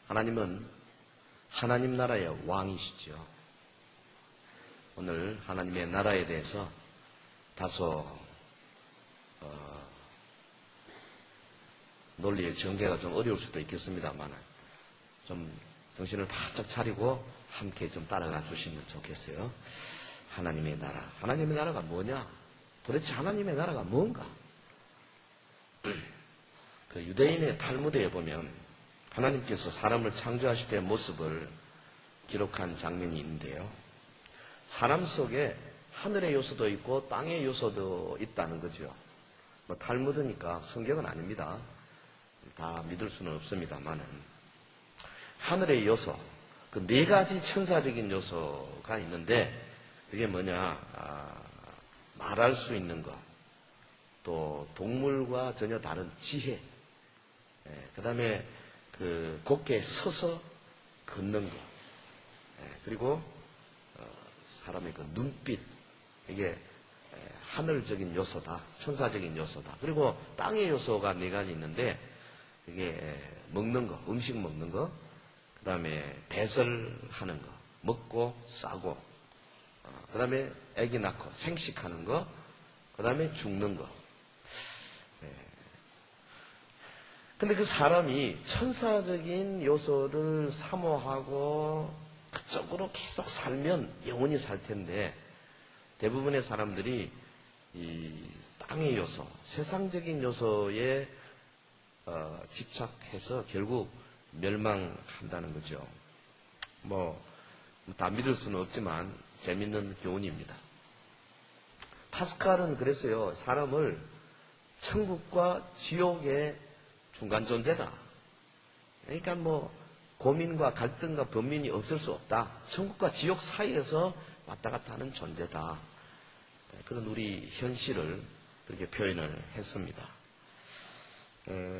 하나님은 하나님 나라의 왕이시죠. 오늘 하나님의 나라에 대해서 다소 논리의 전개가 좀 어려울 수도 있겠습니다만 좀 정신을 바짝 차리고 함께 좀 따라가 주시면 좋겠어요. 하나님의 나라. 하나님의 나라가 뭐냐? 도대체 하나님의 나라가 뭔가? 그 유대인의 탈무드에 보면 하나님께서 사람을 창조하실 때의 모습을 기록한 장면이 있는데요. 사람 속에 하늘의 요소도 있고 땅의 요소도 있다는 거죠. 뭐 탈무드니까 성경은 아닙니다. 다 믿을 수는 없습니다만은 하늘의 요소, 그 네 가지 천사적인 요소가 있는데 그게 뭐냐? 말할 수 있는 것, 또 동물과 전혀 다른 지혜, 그 다음에 그 곧게 서서 걷는 것, 그리고 사람의 그 눈빛, 이게 하늘적인 요소다, 천사적인 요소다. 그리고 땅의 요소가 네 가지 있는데 이게 먹는 거, 음식 먹는 거, 그 다음에 배설하는 거, 먹고 싸고, 그 다음에 아기 낳고 생식하는 거, 그 다음에 죽는 거. 근데 그 사람이 천사적인 요소를 사모하고 그쪽으로 계속 살면 영원히 살 텐데 대부분의 사람들이 이 땅의 요소, 세상적인 요소에 집착해서 결국 멸망한다는 거죠. 뭐 다 믿을 수는 없지만 재밌는 교훈입니다. 파스칼은 그랬어요. 사람을 천국과 지옥의 중간 존재다. 그러니까 뭐 고민과 갈등과 번민이 없을 수 없다. 천국과 지옥 사이에서 왔다 갔다 하는 존재다. 그런 우리 현실을 그렇게 표현을 했습니다.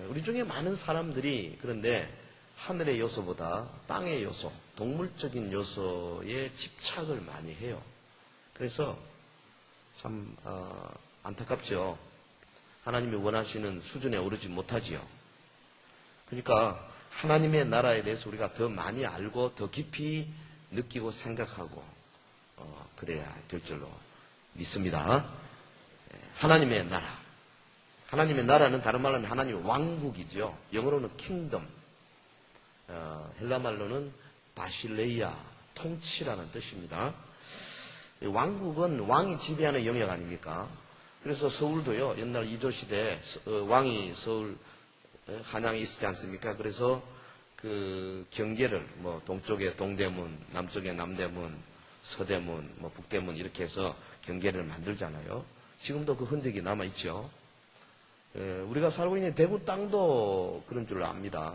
우리 중에 많은 사람들이 그런데 하늘의 요소보다 땅의 요소, 동물적인 요소에 집착을 많이 해요. 그래서 참 안타깝죠. 하나님이 원하시는 수준에 오르지 못하지요. 그러니까 하나님의 나라에 대해서 우리가 더 많이 알고 더 깊이 느끼고 생각하고 그래야 될 줄로 믿습니다. 하나님의 나라. 하나님의 나라는 다른 말로 하면 하나님의 왕국이죠. 영어로는 킹덤, 헬라 말로는 바실레이아, 통치라는 뜻입니다. 왕국은 왕이 지배하는 영역 아닙니까? 그래서 서울도요, 옛날 이조시대 왕이 서울 한양에 있었지 않습니까? 그래서 그 경계를 뭐 동쪽에 동대문, 남쪽에 남대문, 서대문, 뭐 북대문 이렇게 해서 경계를 만들잖아요. 지금도 그 흔적이 남아있죠. 우리가 살고 있는 대구 땅도 그런 줄 압니다.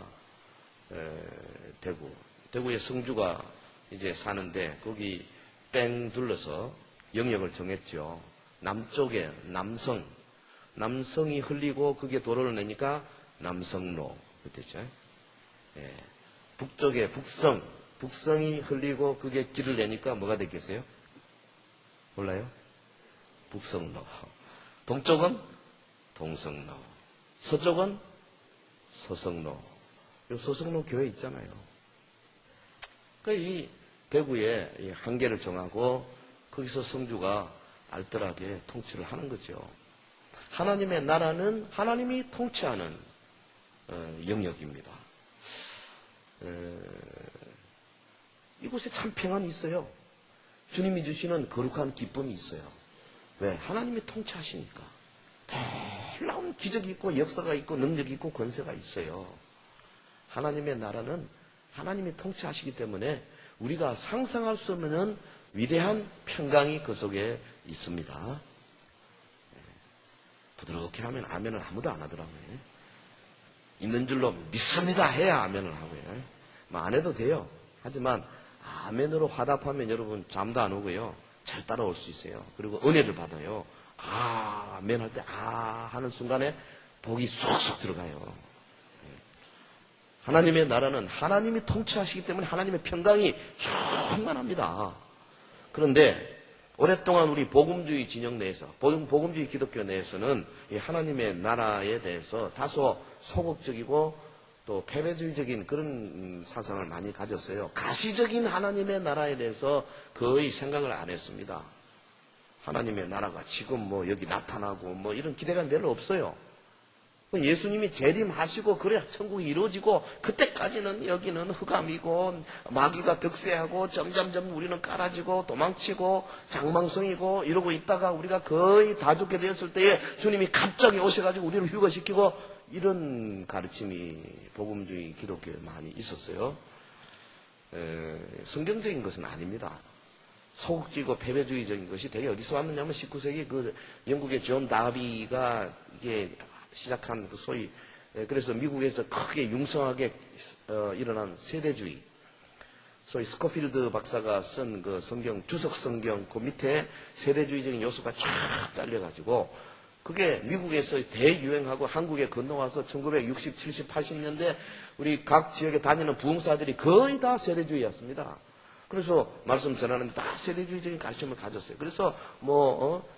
대구에 성주가 이제 사는데 거기 뺑 둘러서 영역을 정했죠. 남쪽에 남성이 흘리고 그게 도로를 내니까 남성로 그랬죠. 북쪽에 북성이 흘리고 그게 길을 내니까 뭐가 됐겠어요? 몰라요? 북성로. 동쪽은 동성로. 서쪽은 서성로. 서성로 교회 있잖아요. 이 대구에 한계를 정하고 거기서 성주가 알뜰하게 통치를 하는 거죠. 하나님의 나라는 하나님이 통치하는 영역입니다. 이곳에 참 평안이 있어요. 주님이 주시는 거룩한 기쁨이 있어요. 왜? 하나님이 통치하시니까. 놀라운 기적이 있고 역사가 있고 능력이 있고 권세가 있어요. 하나님의 나라는 하나님이 통치하시기 때문에 우리가 상상할 수 없는 위대한 평강이 그 속에 있습니다. 부드럽게 하면 아멘을 아무도 안 하더라고요. 있는 줄로 믿습니다 해야 아멘을 하고요. 뭐 안 해도 돼요. 하지만 아멘으로 화답하면 여러분 잠도 안 오고요. 잘 따라올 수 있어요. 그리고 은혜를 받아요. 아멘 할 때 하는 순간에 복이 쏙쏙 들어가요. 하나님의 나라는 하나님이 통치하시기 때문에 하나님의 평강이 충만합니다. 그런데 오랫동안 우리 복음주의 진영 내에서, 복음주의 기독교 내에서는 이 하나님의 나라에 대해서 다소 소극적이고 또 패배주의적인 그런 사상을 많이 가졌어요. 가시적인 하나님의 나라에 대해서 거의 생각을 안 했습니다. 하나님의 나라가 지금 뭐 여기 나타나고 뭐 이런 기대감이 별로 없어요. 예수님이 재림하시고 그래야 천국이 이루어지고 그때까지는 여기는 흑암이고 마귀가 득세하고 점점점 우리는 깔아지고 도망치고 장망성이고 이러고 있다가 우리가 거의 다 죽게 되었을 때에 주님이 갑자기 오셔가지고 우리를 휴거시키고 이런 가르침이 복음주의 기독교에 많이 있었어요. 성경적인 것은 아닙니다. 소극적이고 패배주의적인 것이 되게 어디서 왔느냐면 19세기 그 영국의 존 다비가 이게 시작한 그 소위 그래서 미국에서 크게 융성하게 일어난 세대주의 소위 스코필드 박사가 쓴 그 성경 주석 성경 그 밑에 세대주의적인 요소가 쫙 딸려가지고 그게 미국에서 대유행하고 한국에 건너와서 1960, 70, 80년대 우리 각 지역에 다니는 부흥사들이 거의 다 세대주의였습니다. 그래서 말씀 전하는데 다 세대주의적인 가르침을 가졌어요. 그래서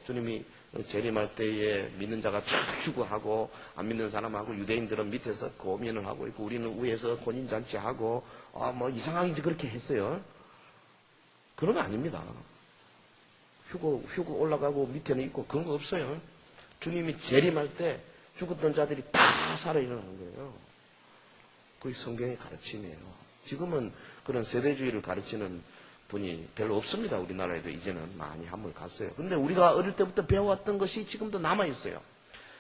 주님이 재림할 때에 믿는 자가 쫙 휴거하고 안 믿는 사람하고 유대인들은 밑에서 고민을 하고 있고 우리는 위에서 혼인잔치하고 뭐 이상하게 그렇게 했어요. 그런 거 아닙니다. 휴거 올라가고 밑에는 있고 그런 거 없어요. 주님이 재림할 때 죽었던 자들이 다 살아 일어나는 거예요. 그게 성경의 가르침이에요. 지금은 그런 세대주의를 가르치는 분이 별로 없습니다. 우리나라에도 이제는 많이 한물 갔어요. 그런데 우리가 어릴 때부터 배워왔던 것이 지금도 남아있어요.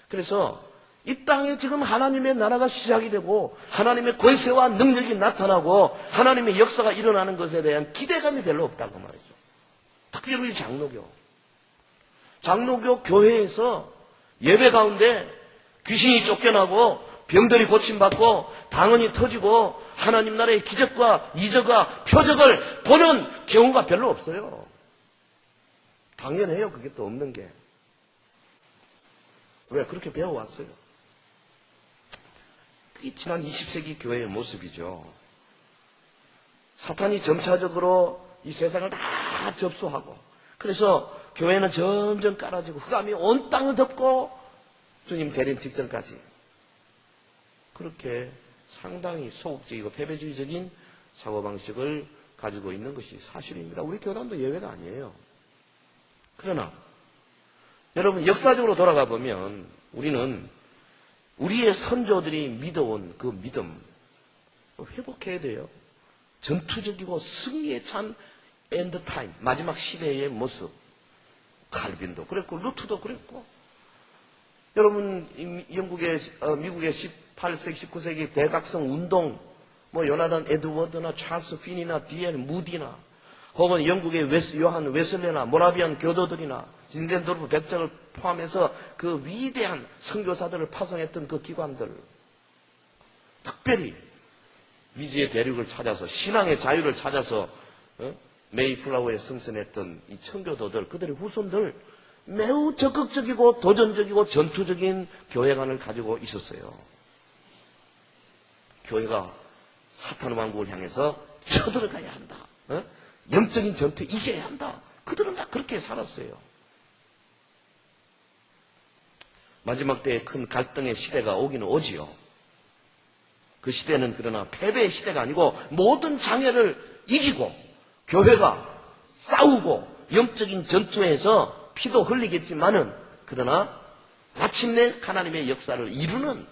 그래서 이 땅에 지금 하나님의 나라가 시작이 되고 하나님의 권세와 능력이 나타나고 하나님의 역사가 일어나는 것에 대한 기대감이 별로 없다고 말이죠. 특히 우리 장로교 교회에서 예배 가운데 귀신이 쫓겨나고 병들이 고침받고 방언이 터지고 하나님 나라의 기적과 이적과 표적을 보는 경우가 별로 없어요. 당연해요. 그게 또 없는 게. 왜? 그렇게 배워왔어요. 그게 지난 20세기 교회의 모습이죠. 사탄이 점차적으로 이 세상을 다 접수하고 그래서 교회는 점점 깔아지고 흑암이 온 땅을 덮고 주님 재림 직전까지 그렇게 상당히 소극적이고 패배주의적인 사고방식을 가지고 있는 것이 사실입니다. 우리 교단도 예외가 아니에요. 그러나 여러분 역사적으로 돌아가 보면 우리는 우리의 선조들이 믿어온 그 믿음 회복해야 돼요. 전투적이고 승리에 찬 엔드타임 마지막 시대의 모습 칼빈도 그랬고 루트도 그랬고 여러분 영국의 미국의 18세기 19세기 대각성 운동 뭐 요나단 에드워드나 찰스 핀이나 D.L. 무디나 혹은 영국의 요한 웨슬레나 모라비안 교도들이나 진덴도르프 백작을 포함해서 그 위대한 선교사들을 파송했던 그 기관들 특별히 미지의 대륙을 찾아서 신앙의 자유를 찾아서 메이플라워에 승선했던 이 청교도들 그들의 후손들 매우 적극적이고 도전적이고 전투적인 교회관을 가지고 있었어요. 교회가 사탄 왕국을 향해서 쳐들어가야 한다. 영적인 전투에 이겨야 한다. 그들은 다 그렇게 살았어요. 마지막 때에 큰 갈등의 시대가 오기는 오지요. 그 시대는 그러나 패배의 시대가 아니고 모든 장애를 이기고 교회가 싸우고 영적인 전투에서 피도 흘리겠지만은 그러나 마침내 하나님의 역사를 이루는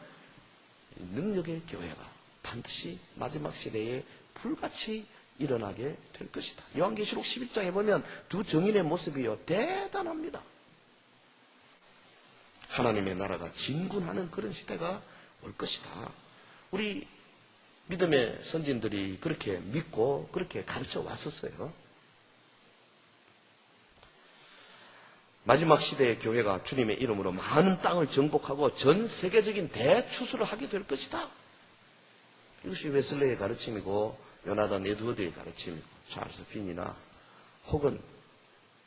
능력의 교회가 반드시 마지막 시대에 불같이 일어나게 될 것이다. 요한계시록 11장에 보면 두 증인의 모습이요 대단합니다. 하나님의 나라가 진군하는 그런 시대가 올 것이다. 우리 믿음의 선진들이 그렇게 믿고 그렇게 가르쳐 왔었어요. 마지막 시대의 교회가 주님의 이름으로 많은 땅을 정복하고 전 세계적인 대추수를 하게 될 것이다. 이것이 웨슬레의 가르침이고 요나단 에드워드의 가르침이고 찰스 핀이나 혹은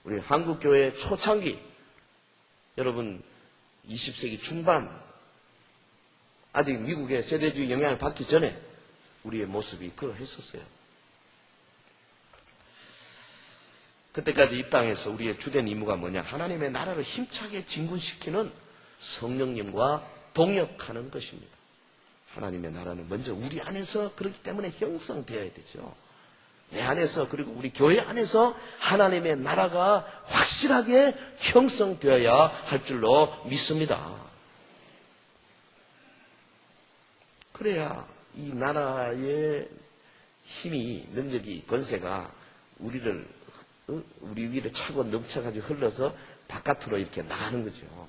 우리 한국교회의 초창기 여러분 20세기 중반 아직 미국의 세대주의 영향을 받기 전에 우리의 모습이 그러했었어요. 그때까지 이 땅에서 우리의 주된 임무가 뭐냐? 하나님의 나라를 힘차게 진군시키는 성령님과 동역하는 것입니다. 하나님의 나라는 먼저 우리 안에서 그렇기 때문에 형성되어야 되죠. 내 안에서 그리고 우리 교회 안에서 하나님의 나라가 확실하게 형성되어야 할 줄로 믿습니다. 그래야 이 나라의 힘이, 능력이, 권세가 우리 위를 차고 넘쳐가지고 흘러서 바깥으로 이렇게 나가는 거죠.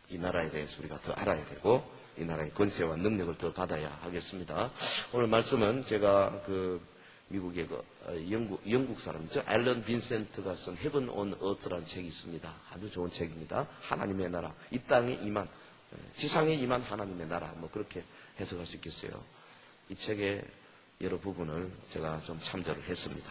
이 나라에 대해서 우리가 더 알아야 되고 이 나라의 권세와 능력을 더 받아야 하겠습니다. 오늘 말씀은 제가 미국의 영국 사람이죠. 앨런 빈센트가 쓴 Heaven on Earth라는 책이 있습니다. 아주 좋은 책입니다. 하나님의 나라, 이 땅에 임한, 지상에 임한 하나님의 나라, 뭐 그렇게 해석할 수 있겠어요. 이 책의 여러 부분을 제가 좀 참조를 했습니다.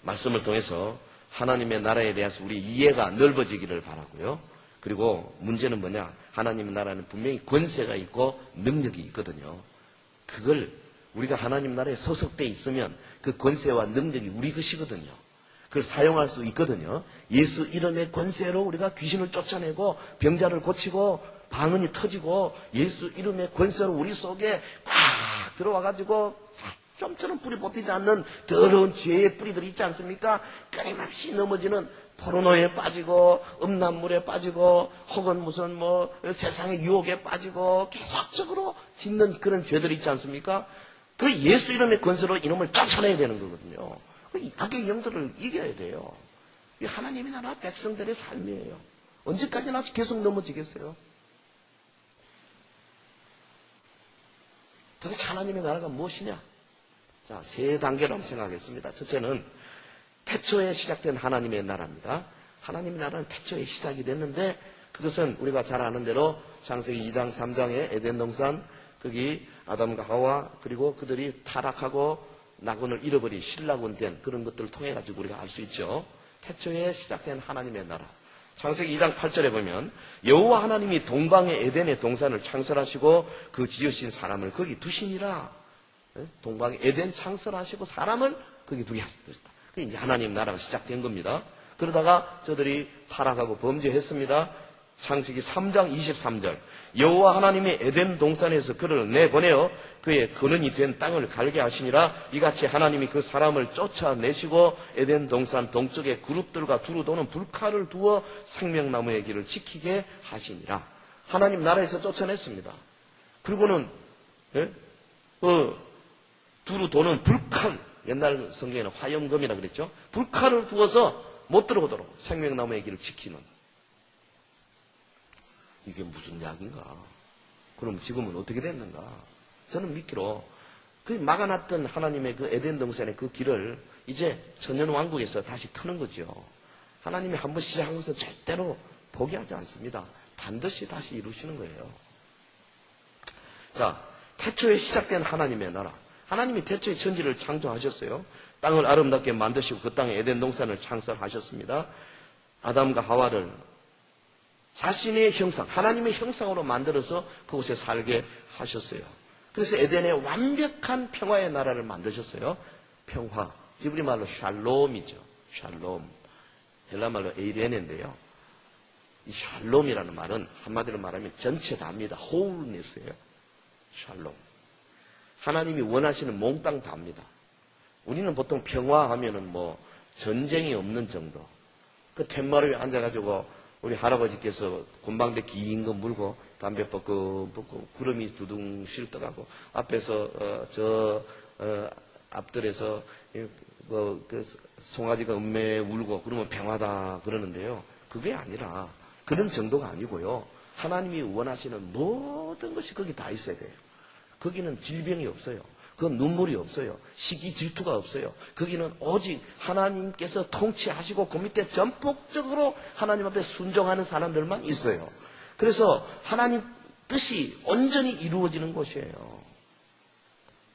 말씀을 통해서 하나님의 나라에 대해서 우리 이해가 넓어지기를 바라고요. 그리고 문제는 뭐냐? 하나님의 나라는 분명히 권세가 있고 능력이 있거든요. 그걸 우리가 하나님 나라에 소속돼 있으면 그 권세와 능력이 우리 것이거든요. 그걸 사용할 수 있거든요. 예수 이름의 권세로 우리가 귀신을 쫓아내고 병자를 고치고 방언이 터지고 예수 이름의 권세로 우리 속에 꽉 들어와가지고 좀처럼 뿌리 뽑히지 않는 더러운 죄의 뿌리들이 있지 않습니까? 끊임없이 넘어지는 포르노에 빠지고 음란물에 빠지고 혹은 무슨 세상의 유혹에 빠지고 계속적으로 짓는 그런 죄들이 있지 않습니까? 그 예수 이름의 권세로 이놈을 쫓아내야 되는 거거든요. 악의 영들을 이겨야 돼요. 이게 하나님의 나라 백성들의 삶이에요. 언제까지나 계속 넘어지겠어요? 도대체 하나님의 나라가 무엇이냐? 자, 세 단계로 한번 생각하겠습니다. 첫째는 태초에 시작된 하나님의 나라입니다. 하나님의 나라는 태초에 시작이 됐는데 그것은 우리가 잘 아는 대로 창세기 2장 3장의 에덴 동산, 거기 아담과 하와 그리고 그들이 타락하고 낙원을 잃어버린 신락원 된 그런 것들을 통해 가지고 우리가 알 수 있죠. 태초에 시작된 하나님의 나라. 창세기 2장 8절에 보면 여호와 하나님이 동방의 에덴의 동산을 창설하시고 그 지으신 사람을 거기 두시니라. 동방의 에덴 창설하시고 사람을 거기 두게 하셨다. 이제 하나님 나라가 시작된 겁니다. 그러다가 저들이 타락하고 범죄했습니다. 창세기 3장 23절 여호와 하나님이 에덴 동산에서 그를 내보내어 그의 근원이 된 땅을 갈게 하시니라. 이같이 하나님이 그 사람을 쫓아내시고 에덴 동산 동쪽에 그룹들과 두루 도는 불칼을 두어 생명나무의 길을 지키게 하시니라. 하나님 나라에서 쫓아냈습니다. 그리고는 두루 도는 불칼, 옛날 성경에는 화염검이라 그랬죠. 불칼을 두어서 못 들어오도록 생명나무의 길을 지키는. 이게 무슨 약인가? 그럼 지금은 어떻게 됐는가? 저는 믿기로 그 막아놨던 하나님의 그 에덴 동산의 그 길을 이제 천년왕국에서 다시 트는 거죠. 하나님이 한번 시작한 것은 절대로 포기하지 않습니다. 반드시 다시 이루시는 거예요. 자, 태초에 시작된 하나님의 나라. 하나님이 태초에 천지를 창조하셨어요. 땅을 아름답게 만드시고 그 땅에 에덴 동산을 창설하셨습니다. 아담과 하와를 자신의 형상, 하나님의 형상으로 만들어서 그곳에 살게 하셨어요. 그래서 에덴에 완벽한 평화의 나라를 만드셨어요. 평화. 히브리 말로 샬롬이죠. 샬롬. 헬라 말로 에이레네인데요. 이 샬롬이라는 말은 한마디로 말하면 전체 다입니다. wholeness예요. 샬롬. 하나님이 원하시는 몽땅 다입니다. 우리는 보통 평화하면은 전쟁이 없는 정도. 그 툇마루에 앉아가지고 우리 할아버지께서 곤방대 긴 거 물고 담배 뻗고 구름이 두둥 실떠가고 앞에서 앞들에서 송아지가 음매 울고 그러면 평화다 그러는데요. 그게 아니라 그런 정도가 아니고요. 하나님이 원하시는 모든 것이 거기 다 있어야 돼요. 거기는 질병이 없어요. 그건 눈물이 없어요. 시기 질투가 없어요. 거기는 오직 하나님께서 통치하시고 그 밑에 전폭적으로 하나님 앞에 순종하는 사람들만 있어요. 그래서 하나님 뜻이 온전히 이루어지는 곳이에요.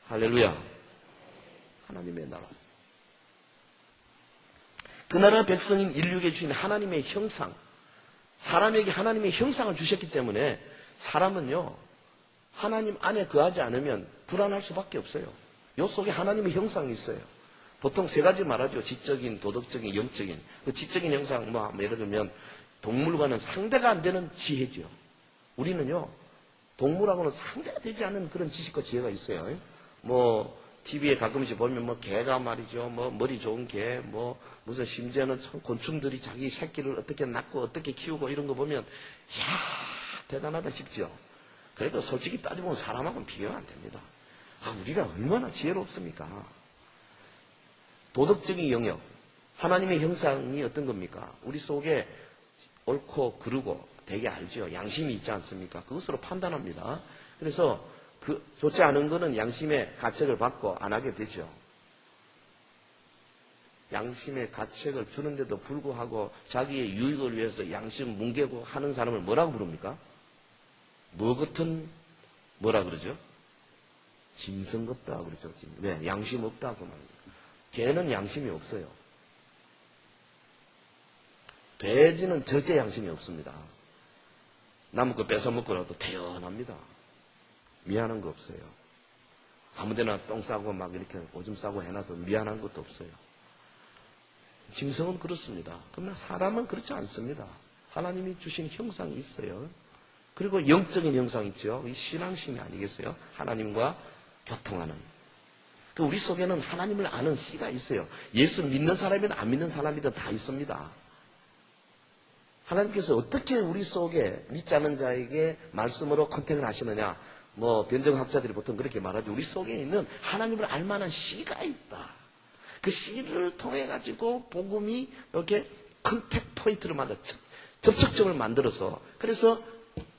할렐루야. 하나님의 나라. 그 나라 백성인 인류에게 주신 하나님의 형상, 사람에게 하나님의 형상을 주셨기 때문에 사람은요, 하나님 안에 거하지 않으면 불안할 수밖에 없어요. 요 속에 하나님의 형상이 있어요. 보통 세 가지 말하죠. 지적인, 도덕적인, 영적인. 그 지적인 형상, 예를 들면 동물과는 상대가 안 되는 지혜죠. 우리는요, 동물하고는 상대가 되지 않는 그런 지식과 지혜가 있어요. 뭐, TV에 가끔씩 보면 뭐, 개가 말이죠. 뭐, 머리 좋은 개, 뭐, 무슨 심지어는 곤충들이 자기 새끼를 어떻게 낳고 어떻게 키우고 이런 거 보면, 이야, 대단하다 싶죠. 그래도 솔직히 따져보면 사람하고는 비교가 안 됩니다. 아, 우리가 얼마나 지혜롭습니까? 도덕적인 영역, 하나님의 형상이 어떤 겁니까? 우리 속에 옳고 그르고 되게 알죠. 양심이 있지 않습니까? 그것으로 판단합니다. 그래서 그 좋지 않은 거는 양심의 가책을 받고 안 하게 되죠. 양심의 가책을 주는데도 불구하고 자기의 유익을 위해서 양심 뭉개고 하는 사람을 뭐라고 부릅니까? 뭐 같은 뭐라 그러죠? 짐승 같다 그러죠. 왜? 양심 없다 그 말입니다. 개는 양심이 없어요. 돼지는 절대 양심이 없습니다. 남의 거 뺏어먹고라도 태연합니다. 미안한 거 없어요. 아무데나 똥 싸고 막 이렇게 오줌 싸고 해놔도 미안한 것도 없어요. 짐승은 그렇습니다. 그러나 사람은 그렇지 않습니다. 하나님이 주신 형상이 있어요. 그리고 영적인 형상이 있죠. 이 신앙심이 아니겠어요? 하나님과 교통하는. 그 우리 속에는 하나님을 아는 씨가 있어요. 예수 믿는 사람이든 안 믿는 사람이든 다 있습니다. 하나님께서 어떻게 우리 속에 믿지 않는 자에게 말씀으로 컨택을 하시느냐. 뭐 변정학자들이 보통 그렇게 말하죠. 우리 속에 있는 하나님을 알만한 씨가 있다. 그 씨를 통해 가지고 복음이 이렇게 컨택 포인트를 만들어 접촉점을 만들어서 그래서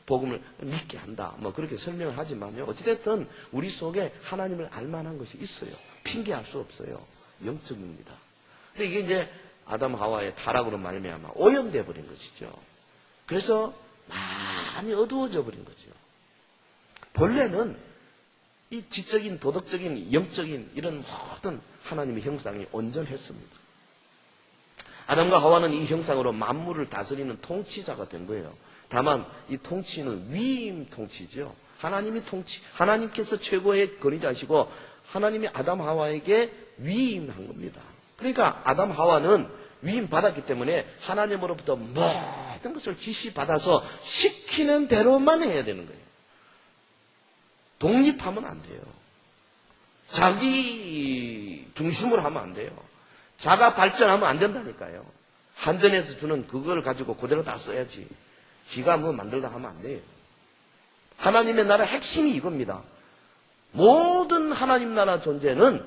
복음을 믿게 한다. 뭐 그렇게 설명을 하지만요. 어찌됐든 우리 속에 하나님을 알만한 것이 있어요. 핑계할 수 없어요. 영적입니다. 근데 이게 이제 아담 하와의 타락으로 말미암아 오염돼 버린 것이죠. 그래서 많이 어두워져 버린 거죠. 본래는 이 지적인, 도덕적인, 영적인 이런 모든 하나님의 형상이 온전했습니다. 아담과 하와는 이 형상으로 만물을 다스리는 통치자가 된 거예요. 다만 이 통치는 위임 통치죠. 하나님이 하나님께서 최고의 권위자시고 하나님이 아담 하와에게 위임한 겁니다. 그러니까 아담 하와는 위임 받았기 때문에 하나님으로부터 모든 것을 지시받아서 시키는 대로만 해야 되는 거예요. 독립하면 안 돼요. 자기 중심으로 하면 안 돼요. 자가 발전하면 안 된다니까요. 한전에서 주는 그걸 가지고 그대로 다 써야지. 지가 뭐 만들다 하면 안 돼요. 하나님의 나라 핵심이 이겁니다. 모든 하나님 나라 존재는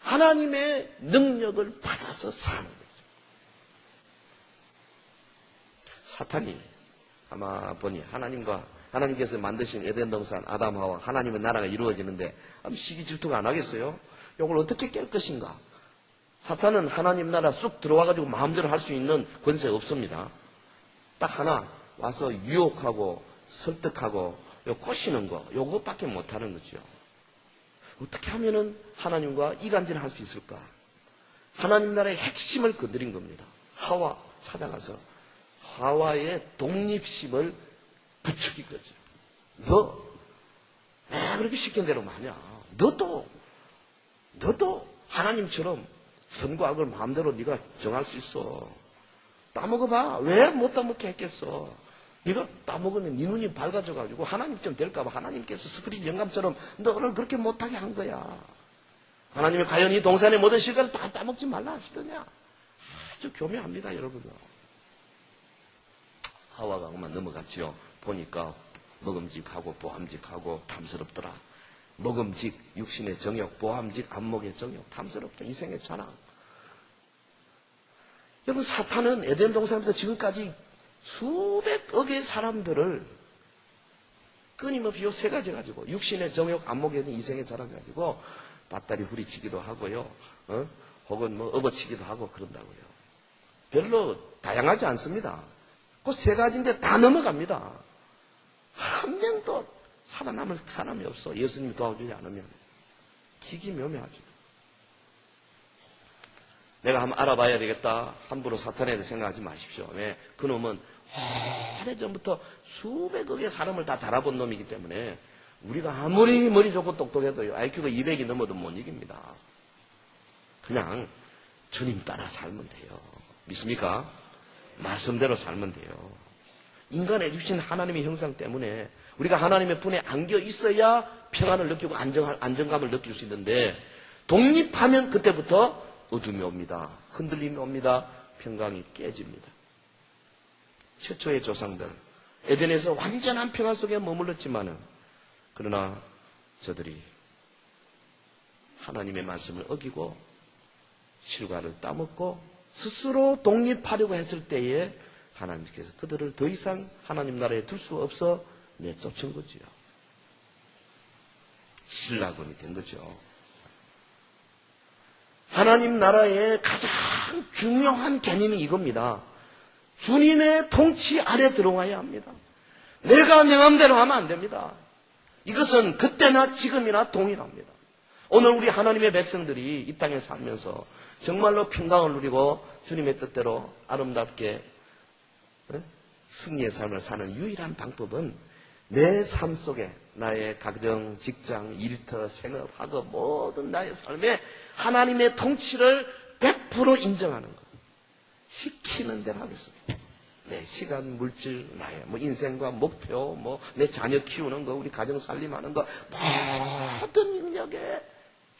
하나님의 능력을 받아서 사는 거죠. 사탄이 아마 보니 하나님께서 만드신 에덴 동산 아담 하와 하나님의 나라가 이루어지는데 시기 질투가 안 하겠어요? 이걸 어떻게 깰 것인가? 사탄은 하나님 나라 쑥 들어와가지고 마음대로 할 수 있는 권세 없습니다. 딱 하나 와서 유혹하고 설득하고 꼬시는 거 요것밖에 못하는 거죠. 어떻게 하면은 하나님과 이간질을 할 수 있을까? 하나님 나라의 핵심을 건드린 겁니다. 하와 찾아가서 하와의 독립심을 부추긴 거죠. 너 왜 그렇게 시킨 대로 마냐? 너도 하나님처럼 선과 악을 마음대로 네가 정할 수 있어. 따먹어봐. 왜 못 따먹게 했겠어? 네가 따먹으면 네 눈이 밝아져가지고 하나님처럼 될까봐 하나님께서 스크린 영감처럼 너를 그렇게 못하게 한 거야. 하나님이 과연 이 동산의 모든 실과를 다 따먹지 말라 하시더냐? 아주 교묘합니다, 여러분들. 하와가 그만 넘어갔죠. 보니까 먹음직하고 보암직하고 탐스럽더라. 먹음직, 육신의 정욕, 보암직, 안목의 정욕, 탐스럽다. 이생의 자랑. 여러분, 사탄은 에덴 동산부터 지금까지 수백억의 사람들을 끊임없이 요 세 가지 가지고 육신의 정욕, 안목의 이생의 자랑 가지고 밧다리 후리치기도 하고요. 혹은 뭐 업어치기도 하고 그런다고요. 별로 다양하지 않습니다. 그 세 가지인데 다 넘어갑니다. 한 명도 살아남을 사람이 없어. 예수님이 도와주지 않으면. 기기묘묘하죠. 내가 한번 알아봐야 되겠다. 함부로 사탄에 대해 생각하지 마십시오. 왜? 그놈은 오래전부터 수백억의 사람을 다 달아본 놈이기 때문에 우리가 아무리 머리 좋고 똑똑해도 IQ가 200이 넘어도 못 이깁니다. 그냥 주님 따라 살면 돼요. 믿습니까? 말씀대로 살면 돼요. 인간에 주신 하나님의 형상 때문에 우리가 하나님의 분에 안겨 있어야 평안을 느끼고 안정감을 느낄 수 있는데, 독립하면 그때부터 어둠이 옵니다. 흔들림이 옵니다. 평강이 깨집니다. 최초의 조상들, 에덴에서 완전한 평화 속에 머물렀지만은, 그러나 저들이 하나님의 말씀을 어기고 실과를 따먹고 스스로 독립하려고 했을 때에 하나님께서 그들을 더 이상 하나님 나라에 둘 수 없어 내쫓은 거지요. 신라곤이 된 거죠. 하나님 나라의 가장 중요한 개념이 이겁니다. 주님의 통치 아래 들어와야 합니다. 내가 내 마음대로 하면 안 됩니다. 이것은 그때나 지금이나 동일합니다. 오늘 우리 하나님의 백성들이 이 땅에 살면서 정말로 평강을 누리고 주님의 뜻대로 아름답게 승리의 삶을 사는 유일한 방법은 내 삶 속에 나의 가정, 직장, 일터, 생업, 학업 모든 나의 삶에 하나님의 통치를 100% 인정하는 것. 시키는 대로 하겠습니다. 내 시간, 물질, 나의 인생과 목표, 내 자녀 키우는 거, 우리 가정 살림하는 거, 모든 영역에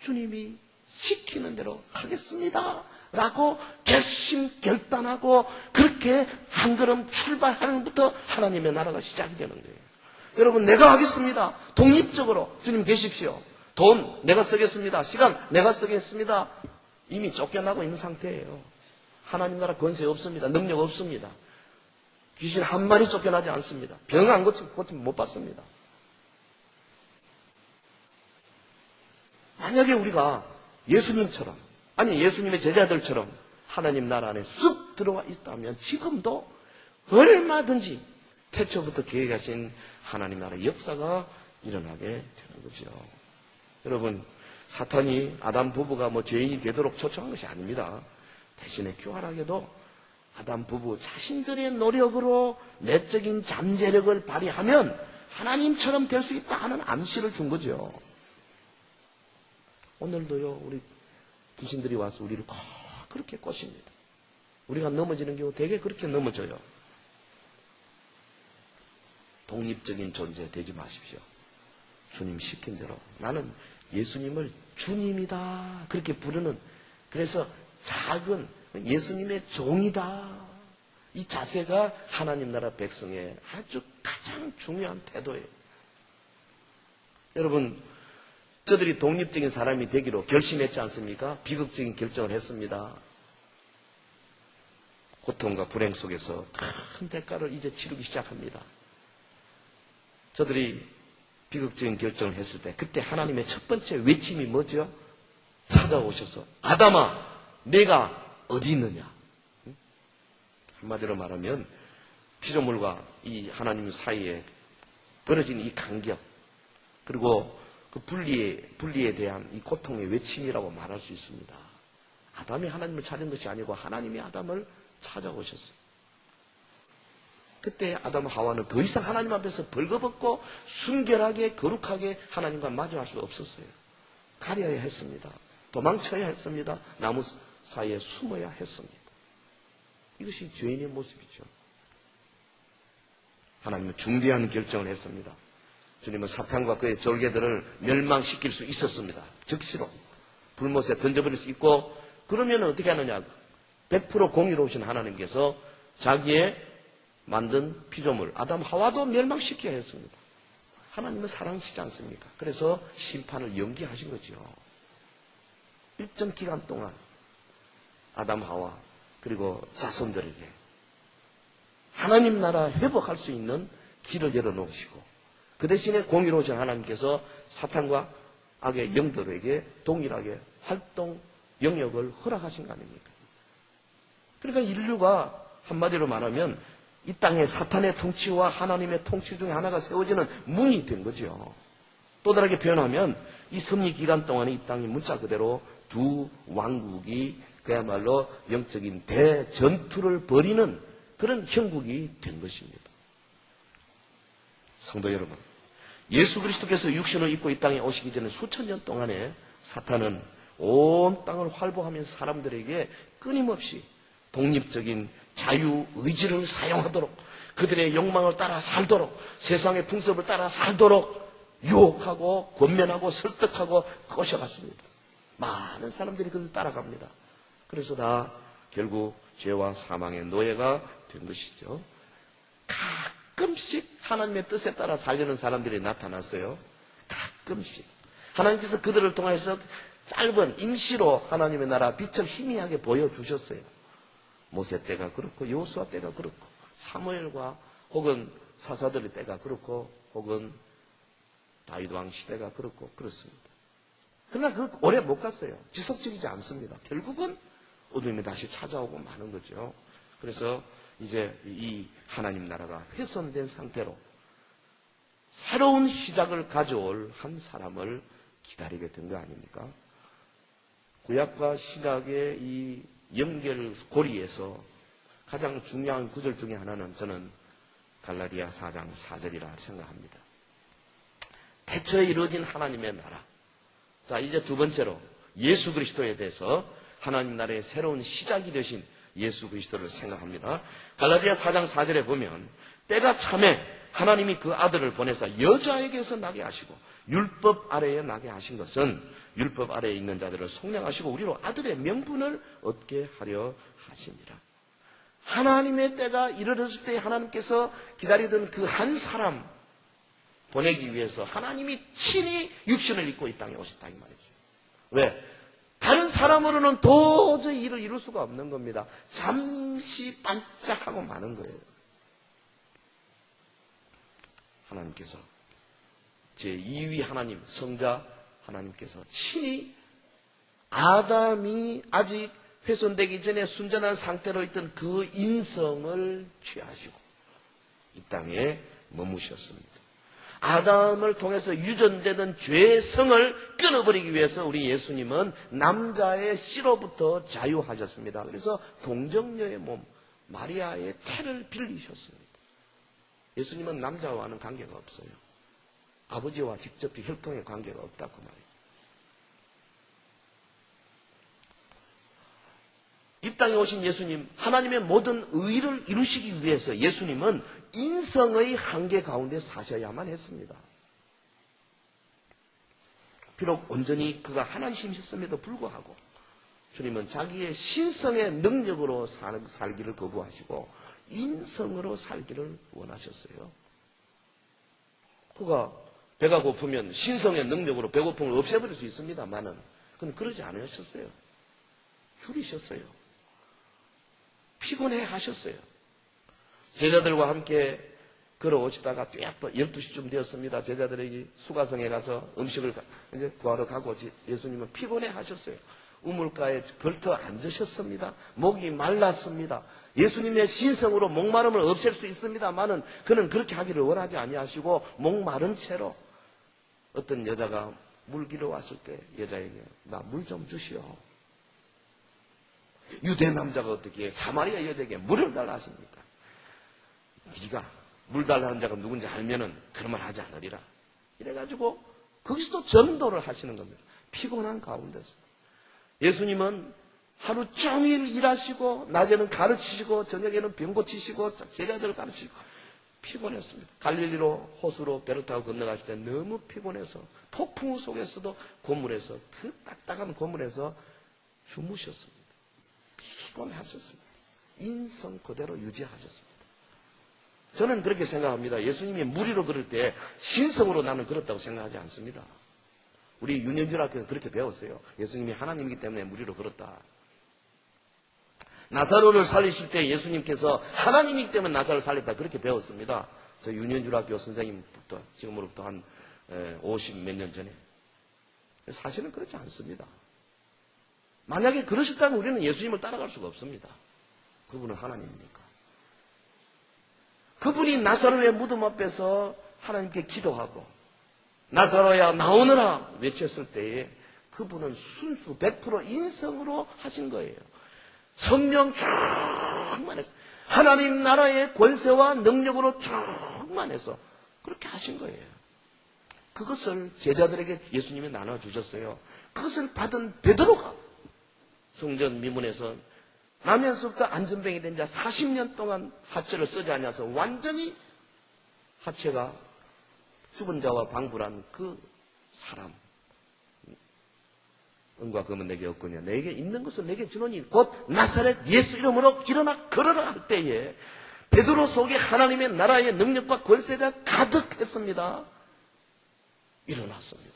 주님이 시키는 대로 하겠습니다. 라고 결단하고 그렇게 한 걸음 출발하는 것부터 하나님의 나라가 시작이 되는 거예요. 여러분, 내가 하겠습니다. 독립적으로 주님 계십시오. 돈 내가 쓰겠습니다. 시간 내가 쓰겠습니다. 이미 쫓겨나고 있는 상태예요. 하나님 나라 권세 없습니다. 능력 없습니다. 귀신 한 마리 쫓겨나지 않습니다. 병 안 고치면 못 받습니다. 만약에 우리가 예수님처럼, 아니 예수님의 제자들처럼 하나님 나라 안에 쑥 들어와 있다면 지금도 얼마든지 태초부터 계획하신 하나님 나라의 역사가 일어나게 되는 거죠. 여러분, 사탄이 아담 부부가 죄인이 되도록 초청한 것이 아닙니다. 대신에 교활하게도 아담 부부 자신들의 노력으로 내적인 잠재력을 발휘하면 하나님처럼 될 수 있다 하는 암시를 준 거죠. 오늘도요, 우리 귀신들이 와서 우리를 꼭 그렇게 꼬십니다. 우리가 넘어지는 경우 되게 그렇게 넘어져요. 독립적인 존재 되지 마십시오. 주님 시킨 대로 나는 예수님을 주님이다 그렇게 부르는, 그래서 작은 예수님의 종이다, 이 자세가 하나님 나라 백성의 아주 가장 중요한 태도예요. 여러분, 저들이 독립적인 사람이 되기로 결심했지 않습니까? 비극적인 결정을 했습니다. 고통과 불행 속에서 큰 대가를 이제 치르기 시작합니다. 저들이 비극적인 결정을 했을 때 그때 하나님의 첫 번째 외침이 뭐죠? 찾아오셔서 아담아 내가 어디 있느냐? 한마디로 말하면 피조물과 이 하나님 사이에 벌어진 이 간격, 그리고 그 분리에 대한 이 고통의 외침이라고 말할 수 있습니다. 아담이 하나님을 찾은 것이 아니고 하나님이 아담을 찾아오셨어요. 그때 아담 하와는 더 이상 하나님 앞에서 벌거벗고 순결하게 거룩하게 하나님과 마주할 수 없었어요. 가려야 했습니다. 도망쳐야 했습니다. 나무 사이에 숨어야 했습니다. 이것이 죄인의 모습이죠. 하나님은 중대한 결정을 했습니다. 주님은 사탄과 그의 졸개들을 멸망시킬 수 있었습니다. 즉시로 불못에 던져버릴 수 있고, 그러면 어떻게 하느냐? 100% 공의로우신 하나님께서 자기의 만든 피조물 아담 하와도 멸망시켜야 했습니다. 하나님은 사랑이시지 않습니까? 그래서 심판을 연기하신 거죠. 일정 기간 동안 아담 하와 그리고 자손들에게 하나님 나라 회복할 수 있는 길을 열어놓으시고, 그 대신에 공의로우신 하나님께서 사탄과 악의 영들에게 동일하게 활동 영역을 허락하신 거 아닙니까? 그러니까 인류가 한마디로 말하면 이 땅에 사탄의 통치와 하나님의 통치 중에 하나가 세워지는 문이 된 거죠. 또 다르게 표현하면 이 섭리 기간 동안에 이 땅이 문자 그대로 두 왕국이 그야말로 영적인 대전투를 벌이는 그런 형국이 된 것입니다. 성도 여러분, 예수 그리스도께서 육신을 입고 이 땅에 오시기 전에 수천 년 동안에 사탄은 온 땅을 활보하면서 사람들에게 끊임없이 독립적인 자유 의지를 사용하도록, 그들의 욕망을 따라 살도록, 세상의 풍습을 따라 살도록 유혹하고 권면하고 설득하고 꼬셔갔습니다. 많은 사람들이 그를 따라갑니다. 그래서 다 결국 죄와 사망의 노예가 된 것이죠. 가끔씩 하나님의 뜻에 따라 살려는 사람들이 나타났어요. 가끔씩. 하나님께서 그들을 통해서 짧은 임시로 하나님의 나라 빛을 희미하게 보여주셨어요. 모세 때가 그렇고 여호수아 때가 그렇고 사무엘과 혹은 사사들의 때가 그렇고 혹은 다윗 왕 시대가 그렇고 그렇습니다. 그러나 그 오래 못 갔어요. 지속적이지 않습니다. 결국은 어둠이 다시 찾아오고 마는 거죠. 그래서 이제 이 하나님 나라가 훼손된 상태로 새로운 시작을 가져올 한 사람을 기다리게 된 거 아닙니까? 구약과 신약의 이 연결고리에서 가장 중요한 구절 중에 하나는 저는 갈라디아 4장 4절이라 생각합니다. 태초에 이루어진 하나님의 나라. 자, 이제 두 번째로 예수 그리스도에 대해서 하나님 나라의 새로운 시작이 되신 예수 그리스도를 생각합니다. 갈라디아 4장 4절에 보면 때가 참에 하나님이 그 아들을 보내서 여자에게서 나게 하시고 율법 아래에 나게 하신 것은 율법 아래에 있는 자들을 속량하시고 우리로 아들의 명분을 얻게 하려 하십니다. 하나님의 때가 이르렀을 때 하나님께서 기다리던 그 한 사람 보내기 위해서 하나님이 친히 육신을 입고 이 땅에 오셨다 이 말이죠. 왜? 다른 사람으로는 도저히 일을 이룰 수가 없는 겁니다. 잠시 반짝하고 마는 거예요. 하나님께서 제2위 하나님, 성자 하나님께서 친히 아담이 아직 훼손되기 전에 순전한 상태로 있던 그 인성을 취하시고 이 땅에 머무셨습니다. 아담을 통해서 유전되는 죄성을 끊어버리기 위해서 우리 예수님은 남자의 씨로부터 자유하셨습니다. 그래서 동정녀의 몸, 마리아의 태를 빌리셨습니다. 예수님은 남자와는 관계가 없어요. 아버지와 직접적 혈통의 관계가 없다고 말이에요. 이 땅에 오신 예수님, 하나님의 모든 의를 이루시기 위해서 예수님은 인성의 한계 가운데 사셔야만 했습니다. 비록 온전히 그가 하나님이셨음에도 불구하고 주님은 자기의 신성의 능력으로 살기를 거부하시고 인성으로 살기를 원하셨어요. 그가 배가 고프면 신성의 능력으로 배고픔을 없애버릴 수 있습니다만은 그는 그러지 않으셨어요. 줄이셨어요. 피곤해 하셨어요. 제자들과 함께 걸어오시다가 꽤 12시쯤 되었습니다. 제자들이 수가성에 가서 음식을 이제 구하러 가고 예수님은 피곤해 하셨어요. 우물가에 걸터 앉으셨습니다. 목이 말랐습니다. 예수님의 신성으로 목마름을 없앨 수 있습니다만은 그는 그렇게 하기를 원하지 아니하시고 목마른 채로 어떤 여자가 물 기러 왔을 때 여자에게 나 물 좀 주시오. 유대 남자가 어떻게 사마리아 여자에게 물을 달라 하십니까? 네가 물 달라는 자가 누군지 알면은 그런 말 하지 않으리라. 이래가지고 거기서도 전도를 하시는 겁니다. 피곤한 가운데서. 예수님은 하루 종일 일하시고 낮에는 가르치시고 저녁에는 병 고치시고 제자들을 가르치시고 피곤했습니다. 갈릴리로 호수로 배를 타고 건너가실 때 너무 피곤해서 폭풍 속에서도 고물에서 그 딱딱한 고물에서 주무셨습니다. 피곤하셨습니다. 인성 그대로 유지하셨습니다. 저는 그렇게 생각합니다. 예수님이 무리로 걸을 때 신성으로 나는 걸었다고 생각하지 않습니다. 우리 윤현주학교에서 그렇게 배웠어요. 예수님이 하나님이기 때문에 무리로 걸었다. 나사로를 살리실 때 예수님께서 하나님이기 때문에 나사로를 살렸다. 그렇게 배웠습니다. 저 윤현주학교 선생님부터 지금으로부터 한 50 몇 년 전에. 사실은 그렇지 않습니다. 만약에 그러셨다면 우리는 예수님을 따라갈 수가 없습니다. 그분은 하나님입니까? 그분이 나사로의 무덤 앞에서 하나님께 기도하고 나사로야 나오너라 외쳤을 때에 그분은 순수 100% 인성으로 하신 거예요. 성령 충만해서 하나님 나라의 권세와 능력으로 충만해서 그렇게 하신 거예요. 그것을 제자들에게 예수님이 나눠주셨어요. 그것을 받은 베드로가 성전 미문에서 나면서부터 안전병이 된 자 40년 동안 하체를 쓰지 않아서 완전히 하체가 죽은 자와 방불한 그 사람. 은과 금은 내게 없거냐. 내게 있는 것을 내게 주노니 곧 나사렛 예수 이름으로 일어나 걸어라 할 때에 베드로 속에 하나님의 나라의 능력과 권세가 가득했습니다. 일어났습니다.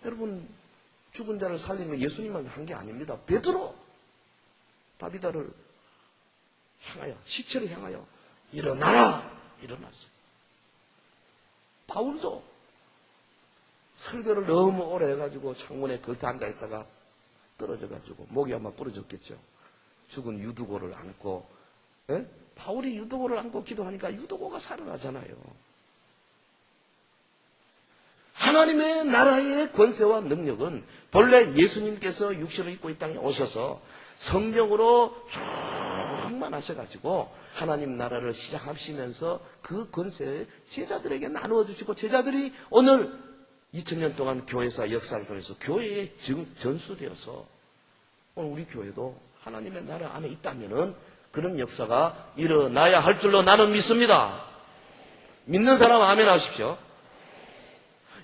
여러분, 죽은 자를 살린 건 예수님만 한 게 아닙니다. 베드로 다비다를 향하여, 시체를 향하여 일어나라! 일어났어요. 바울도 설교를 너무 오래 해가지고 창문에 걸터 앉아있다가 떨어져가지고 목이 아마 부러졌겠죠. 죽은 유두고를 안고, 바울이 유두고를 안고 기도하니까 유두고가 살아나잖아요. 하나님의 나라의 권세와 능력은 본래 예수님께서 육신을 입고 이 땅에 오셔서 성령으로 충만하셔가지고 하나님 나라를 시작하시면서 그 권세를 제자들에게 나누어 주시고 제자들이 오늘 2000년 동안 교회사 역사를 통해서 교회에 전수되어서 오늘 우리 교회도 하나님의 나라 안에 있다면은 그런 역사가 일어나야 할 줄로 나는 믿습니다. 믿는 사람 아멘 하십시오.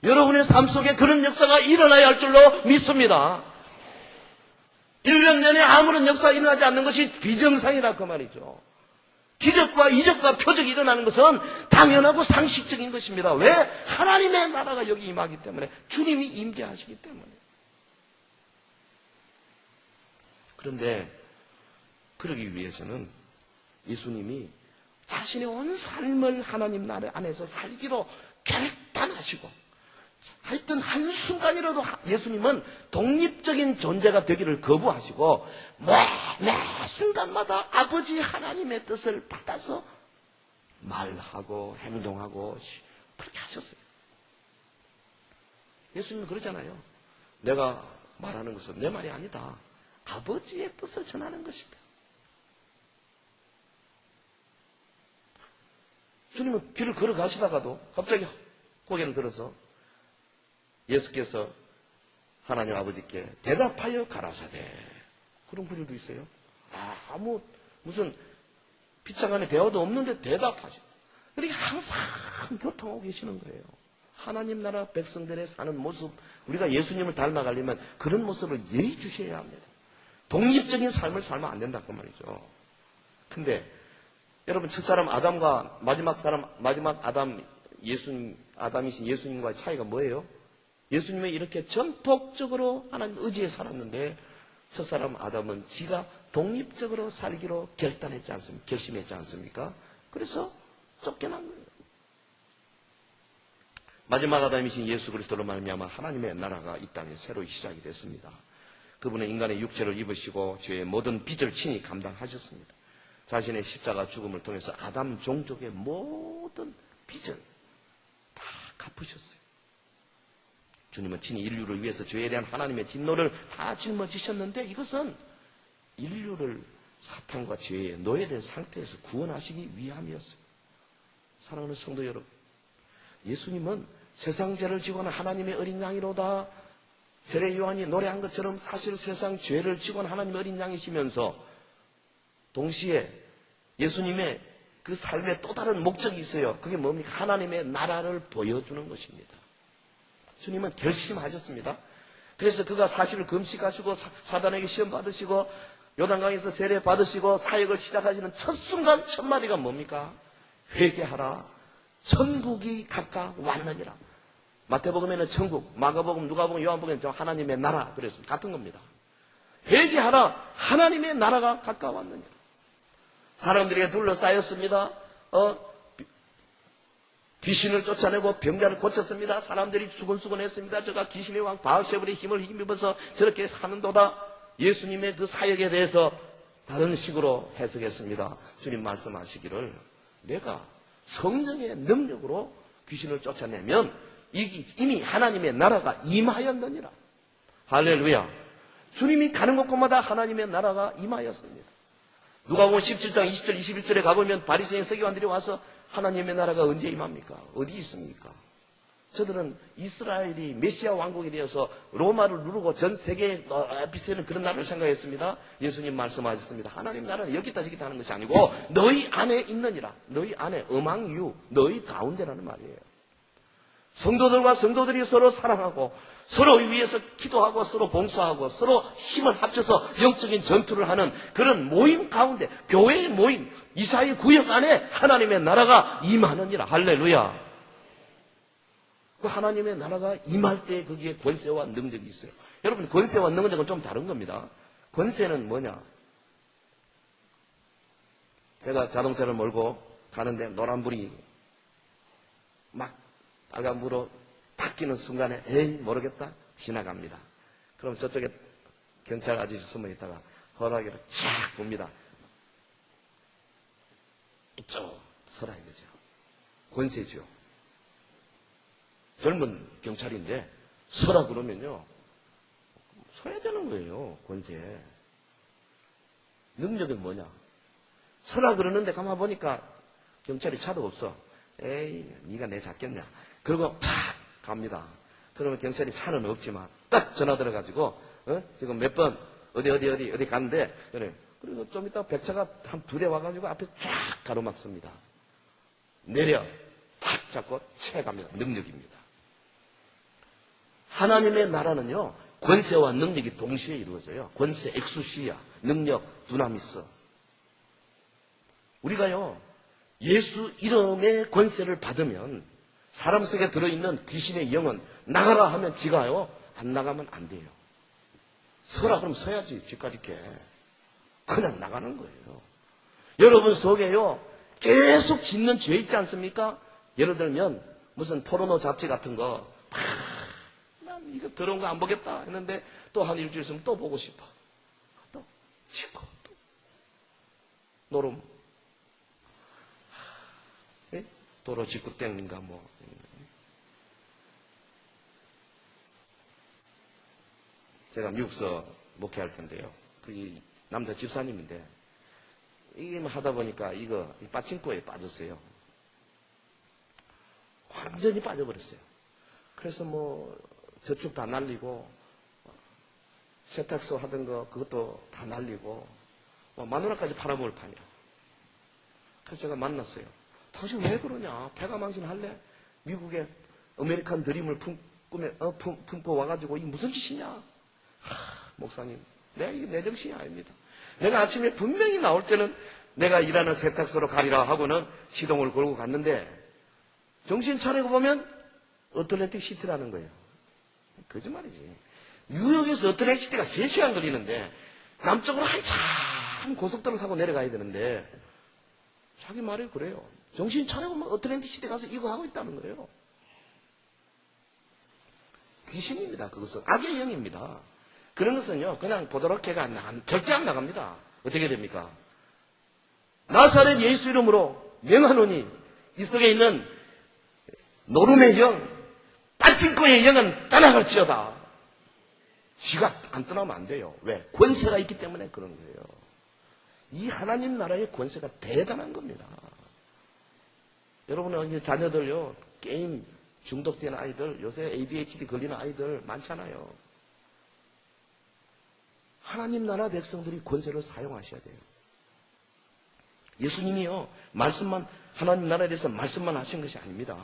여러분의 삶 속에 그런 역사가 일어나야 할 줄로 믿습니다. 1년 내내 아무런 역사가 일어나지 않는 것이 비정상이라 그 말이죠. 기적과 이적과 표적이 일어나는 것은 당연하고 상식적인 것입니다. 왜? 하나님의 나라가 여기 임하기 때문에, 주님이 임재하시기 때문에. 그런데 그러기 위해서는 예수님이 자신의 온 삶을 하나님 나라 안에서 살기로 결단하시고, 하여튼 한순간이라도 예수님은 독립적인 존재가 되기를 거부하시고 매 순간마다 아버지 하나님의 뜻을 받아서 말하고 행동하고 그렇게 하셨어요. 예수님은 그러잖아요. 내가 말하는 것은 내 말이 아니다. 아버지의 뜻을 전하는 것이다. 주님은 길을 걸어가시다가도 갑자기 고개를 들어서 예수께서 하나님 아버지께 대답하여 가라사대. 그런 구절도 있어요. 무슨 비차간에 대화도 없는데 대답하죠. 그러니까 항상 교통하고 계시는 거예요. 하나님 나라 백성들의 사는 모습, 우리가 예수님을 닮아가려면 그런 모습을 예의 주셔야 합니다. 독립적인 삶을 살면 안 된다 그 말이죠. 근데 여러분, 첫사람 아담과 마지막 아담이신 예수님과의 차이가 뭐예요? 예수님은 이렇게 전폭적으로 하나님 의지에 살았는데 첫사람 아담은 지가 독립적으로 살기로 결심했지 않습니까? 그래서 쫓겨난 거예요. 마지막 아담이신 예수 그리스도로 말미암아 하나님의 나라가 이 땅에 새로 시작이 됐습니다. 그분은 인간의 육체를 입으시고 죄의 모든 빚을 친히 감당하셨습니다. 자신의 십자가 죽음을 통해서 아담 종족의 모든 빚을 다 갚으셨어요. 주님은 친히 인류를 위해서 죄에 대한 하나님의 진노를 다 짊어지셨는데 이것은 인류를 사탄과 죄에 노예된 상태에서 구원하시기 위함이었어요. 사랑하는 성도 여러분, 예수님은 세상 죄를 지고 하는 하나님의 어린 양이로다. 세례 요한이 노래한 것처럼 사실 세상 죄를 지고 하는 하나님의 어린 양이시면서 동시에 예수님의 그 삶에 또 다른 목적이 있어요. 그게 뭡니까? 하나님의 나라를 보여주는 것입니다. 주님은 결심하셨습니다. 그래서 그가 40일 금식하시고 사단에게 시험 받으시고 요단강에서 세례 받으시고 사역을 시작하시는 첫 순간 첫 마디가 뭡니까? 회개하라. 천국이 가까이 왔느니라. 마태복음에는 천국, 마가복음, 누가복음, 요한복음에는 하나님의 나라 그랬습니다. 같은 겁니다. 회개하라. 하나님의 나라가 가까이 왔느니라. 사람들에게 둘러싸였습니다. 귀신을 쫓아내고 병자를 고쳤습니다. 사람들이 수근수근했습니다. 저가 귀신의 왕 바알세불의 힘을 힘입어서 저렇게 사는도다. 예수님의 그 사역에 대해서 다른 식으로 해석했습니다. 주님 말씀하시기를 내가 성령의 능력으로 귀신을 쫓아내면 이미 하나님의 나라가 임하였느니라. 할렐루야. 주님이 가는 곳곳마다 하나님의 나라가 임하였습니다. 누가복음 17장 20절 21절에 가보면 바리새인 서기관들이 와서 하나님의 나라가 언제 임합니까? 어디 있습니까? 저들은 이스라엘이 메시아 왕국이 되어서 로마를 누르고 전 세계에 높이 세는 그런 나라를 생각했습니다. 예수님 말씀하셨습니다. 하나님 나라는 여기다 저기다 하는 것이 아니고 너희 안에 있느니라. 너희 안에 어망유, 너희 가운데라는 말이에요. 성도들과 성도들이 서로 사랑하고 서로 위해서 기도하고 서로 봉사하고 서로 힘을 합쳐서 영적인 전투를 하는 그런 모임 가운데, 교회의 모임, 이사의 구역 안에 하나님의 나라가 임하느니라. 할렐루야. 그 하나님의 나라가 임할 때 거기에 권세와 능력이 있어요. 여러분, 권세와 능력은 좀 다른 겁니다. 권세는 뭐냐? 제가 자동차를 몰고 가는데 노란불이 막 빨간불로 바뀌는 순간에 에이 모르겠다 지나갑니다. 그럼 저쪽에 경찰 아저씨 숨어 있다가 허락기를 쫙 봅니다. 이쪽 서라 이거죠. 권세죠. 젊은 경찰인데 서라 그러면요 서야 되는 거예요. 권세. 능력은 뭐냐? 서라 그러는데 가만 보니까 경찰이 차도 없어. 에이 네가 내 잡겠냐? 그리고 탁 갑니다. 그러면 경찰이 차는 없지만 딱 전화 들어가지고 지금 몇 번 어디 갔는데 그래. 그래서 좀 이따 백차가 한 두 대 와가지고 앞에 쫙 가로막습니다. 내려 탁 잡고 채 갑니다. 능력입니다. 하나님의 나라는요 권세와 능력이 동시에 이루어져요. 권세 엑수시아, 능력 두나미스. 우리가요 예수 이름의 권세를 받으면 사람 속에 들어있는 귀신의 영은 나가라 하면 지가요 안 나가면 안 돼요. 서라 그럼 서야지. 쥐까지 이렇게 그냥 나가는 거예요. 여러분 속에요 계속 짓는 죄 있지 않습니까? 예를 들면 무슨 포르노 잡지 같은 거 난 이거 더러운 거 안 보겠다 했는데 또 한 일주일 있으면 또 보고 싶어. 또 짓고 또 노름 도로 직구땡인가 뭐. 제가 미국서 목회할 텐데요. 그 남자 집사님인데 이게 하다 보니까 이거 빠친코에 빠졌어요. 완전히 빠져버렸어요. 그래서 뭐 저축 다 날리고 세탁소 하던 거 그것도 다 날리고 뭐 마누라까지 팔아먹을 판이야. 그래서 제가 만났어요. 당신 왜 그러냐? 패가망신 할래? 미국의 아메리칸 드림을 품고 와가지고 이게 무슨 짓이냐? 목사님, 이게 내 정신이 아닙니다. 내가 아침에 분명히 나올 때는 내가 일하는 세탁소로 가리라 하고는 시동을 걸고 갔는데 정신 차리고 보면 어틀랜틱 시티라는 거예요. 거짓말이지. 뉴욕에서 어틀랜틱 시티가 3시간 걸리는데 남쪽으로 한참 고속도로 타고 내려가야 되는데 자기 말이 그래요. 정신 차리고 어틀랜틱 시티 가서 이거 하고 있다는 거예요. 귀신입니다. 그것은 악의 영입니다. 그런 것은요 그냥 보도록해가 절대 안 나갑니다. 어떻게 됩니까? 나사렛 예수 이름으로 명하노니 이 속에 있는 노름의 영, 빠진코의 영은 떠나갈지어다. 지가 안 떠나면 안 돼요. 왜? 권세가 있기 때문에 그런 거예요. 이 하나님 나라의 권세가 대단한 겁니다. 여러분은 자녀들요 게임 중독된 아이들, 요새 ADHD 걸리는 아이들 많잖아요. 하나님 나라 백성들이 권세를 사용하셔야 돼요. 예수님이요 하나님 나라에 대해서 말씀만 하신 것이 아닙니다.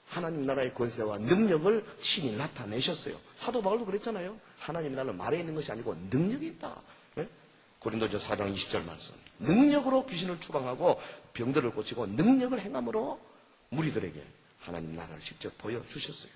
하나님 나라의 권세와 능력을 신이 나타내셨어요. 사도 바울도 그랬잖아요. 하나님 나라는 말에 있는 것이 아니고 능력이 있다. 네? 고린도전서 4장 20절 말씀. 능력으로 귀신을 추방하고 병들을 고치고 능력을 행함으로 무리들에게 하나님 나라를 직접 보여주셨어요.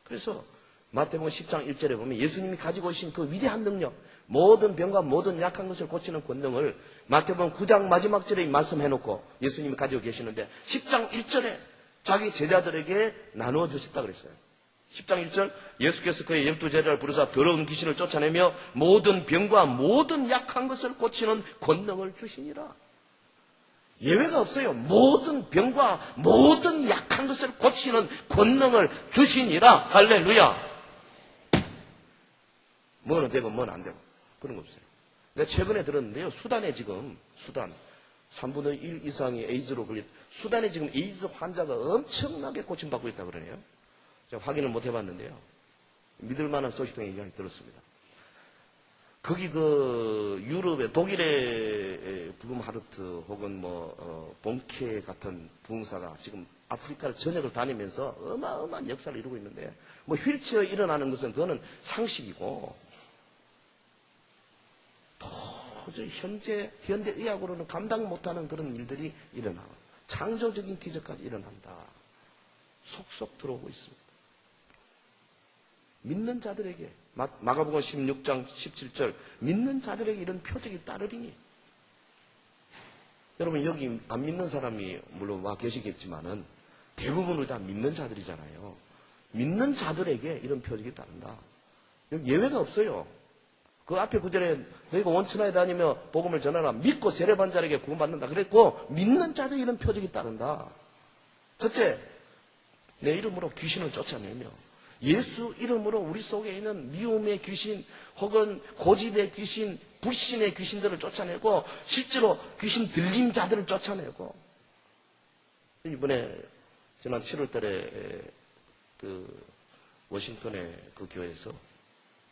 그래서 마태복음 10장 1절에 보면 예수님이 가지고 오신 그 위대한 능력, 모든 병과 모든 약한 것을 고치는 권능을 마태복음 9장 마지막 절에 말씀해놓고 예수님이 가지고 계시는데 10장 1절에 자기 제자들에게 나누어 주셨다 그랬어요. 10장 1절 예수께서 그의 12제자를 부르사 더러운 귀신을 쫓아내며 모든 병과 모든 약한 것을 고치는 권능을 주시니라. 예외가 없어요. 모든 병과 모든 약한 것을 고치는 권능을 주시니라. 할렐루야. 뭐는 되고 뭐는 안 되고 그런 거 없어요. 내가 최근에 들었는데요. 수단에 지금 3분의 1 이상이 에이즈로 걸린 수단에 지금 에이즈 환자가 엄청나게 고침받고 있다고 그러네요. 제가 확인을 못 해봤는데요. 믿을 만한 소식통 얘기가 들었습니다. 거기 유럽의 독일의 블룸하르트 혹은 본케 같은 부흥사가 지금 아프리카를 전역을 다니면서 어마어마한 역사를 이루고 있는데, 휠체어 일어나는 것은 그거는 상식이고, 도저히 현대 의학으로는 감당 못하는 그런 일들이 일어나고, 창조적인 기적까지 일어난다. 속속 들어오고 있습니다. 믿는 자들에게, 마가복음 16장 17절, 믿는 자들에게 이런 표적이 따르리니. 여러분, 여기 안 믿는 사람이 물론 와 계시겠지만은 대부분을 다 믿는 자들이잖아요. 믿는 자들에게 이런 표적이 따른다. 여기 예외가 없어요. 그 앞에 구절에 너희가 원천하에 다니며 복음을 전하라. 믿고 세례받은 자에게 구원받는다. 그랬고, 믿는 자들에게 이런 표적이 따른다. 첫째, 내 이름으로 귀신을 쫓아내며, 예수 이름으로 우리 속에 있는 미움의 귀신 혹은 고집의 귀신, 불신의 귀신들을 쫓아내고, 실제로 귀신 들린 자들을 쫓아내고. 이번에 지난 7월 달에 워싱턴의 그 교회에서,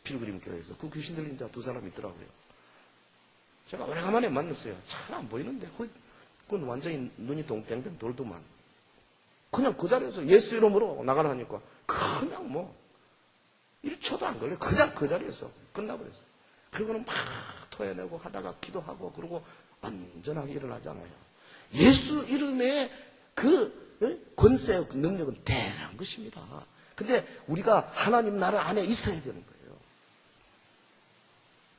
필그림 교회에서 그 귀신 들린 자 2사람이 있더라고요. 제가 오래간만에 만났어요. 잘 안 보이는데 그건 완전히 눈이 동땡땡 돌더만. 그냥 그 자리에서 예수 이름으로 나가라 하니까 그냥 1초도 안 걸려. 그냥 그 자리에서 끝나버렸어요. 그리고는 막 토해내고 하다가 기도하고 그러고 안전하게 일어나잖아요. 예수 이름의 그 권세, 능력은 대단한 것입니다. 근데 우리가 하나님 나라 안에 있어야 되는 거예요.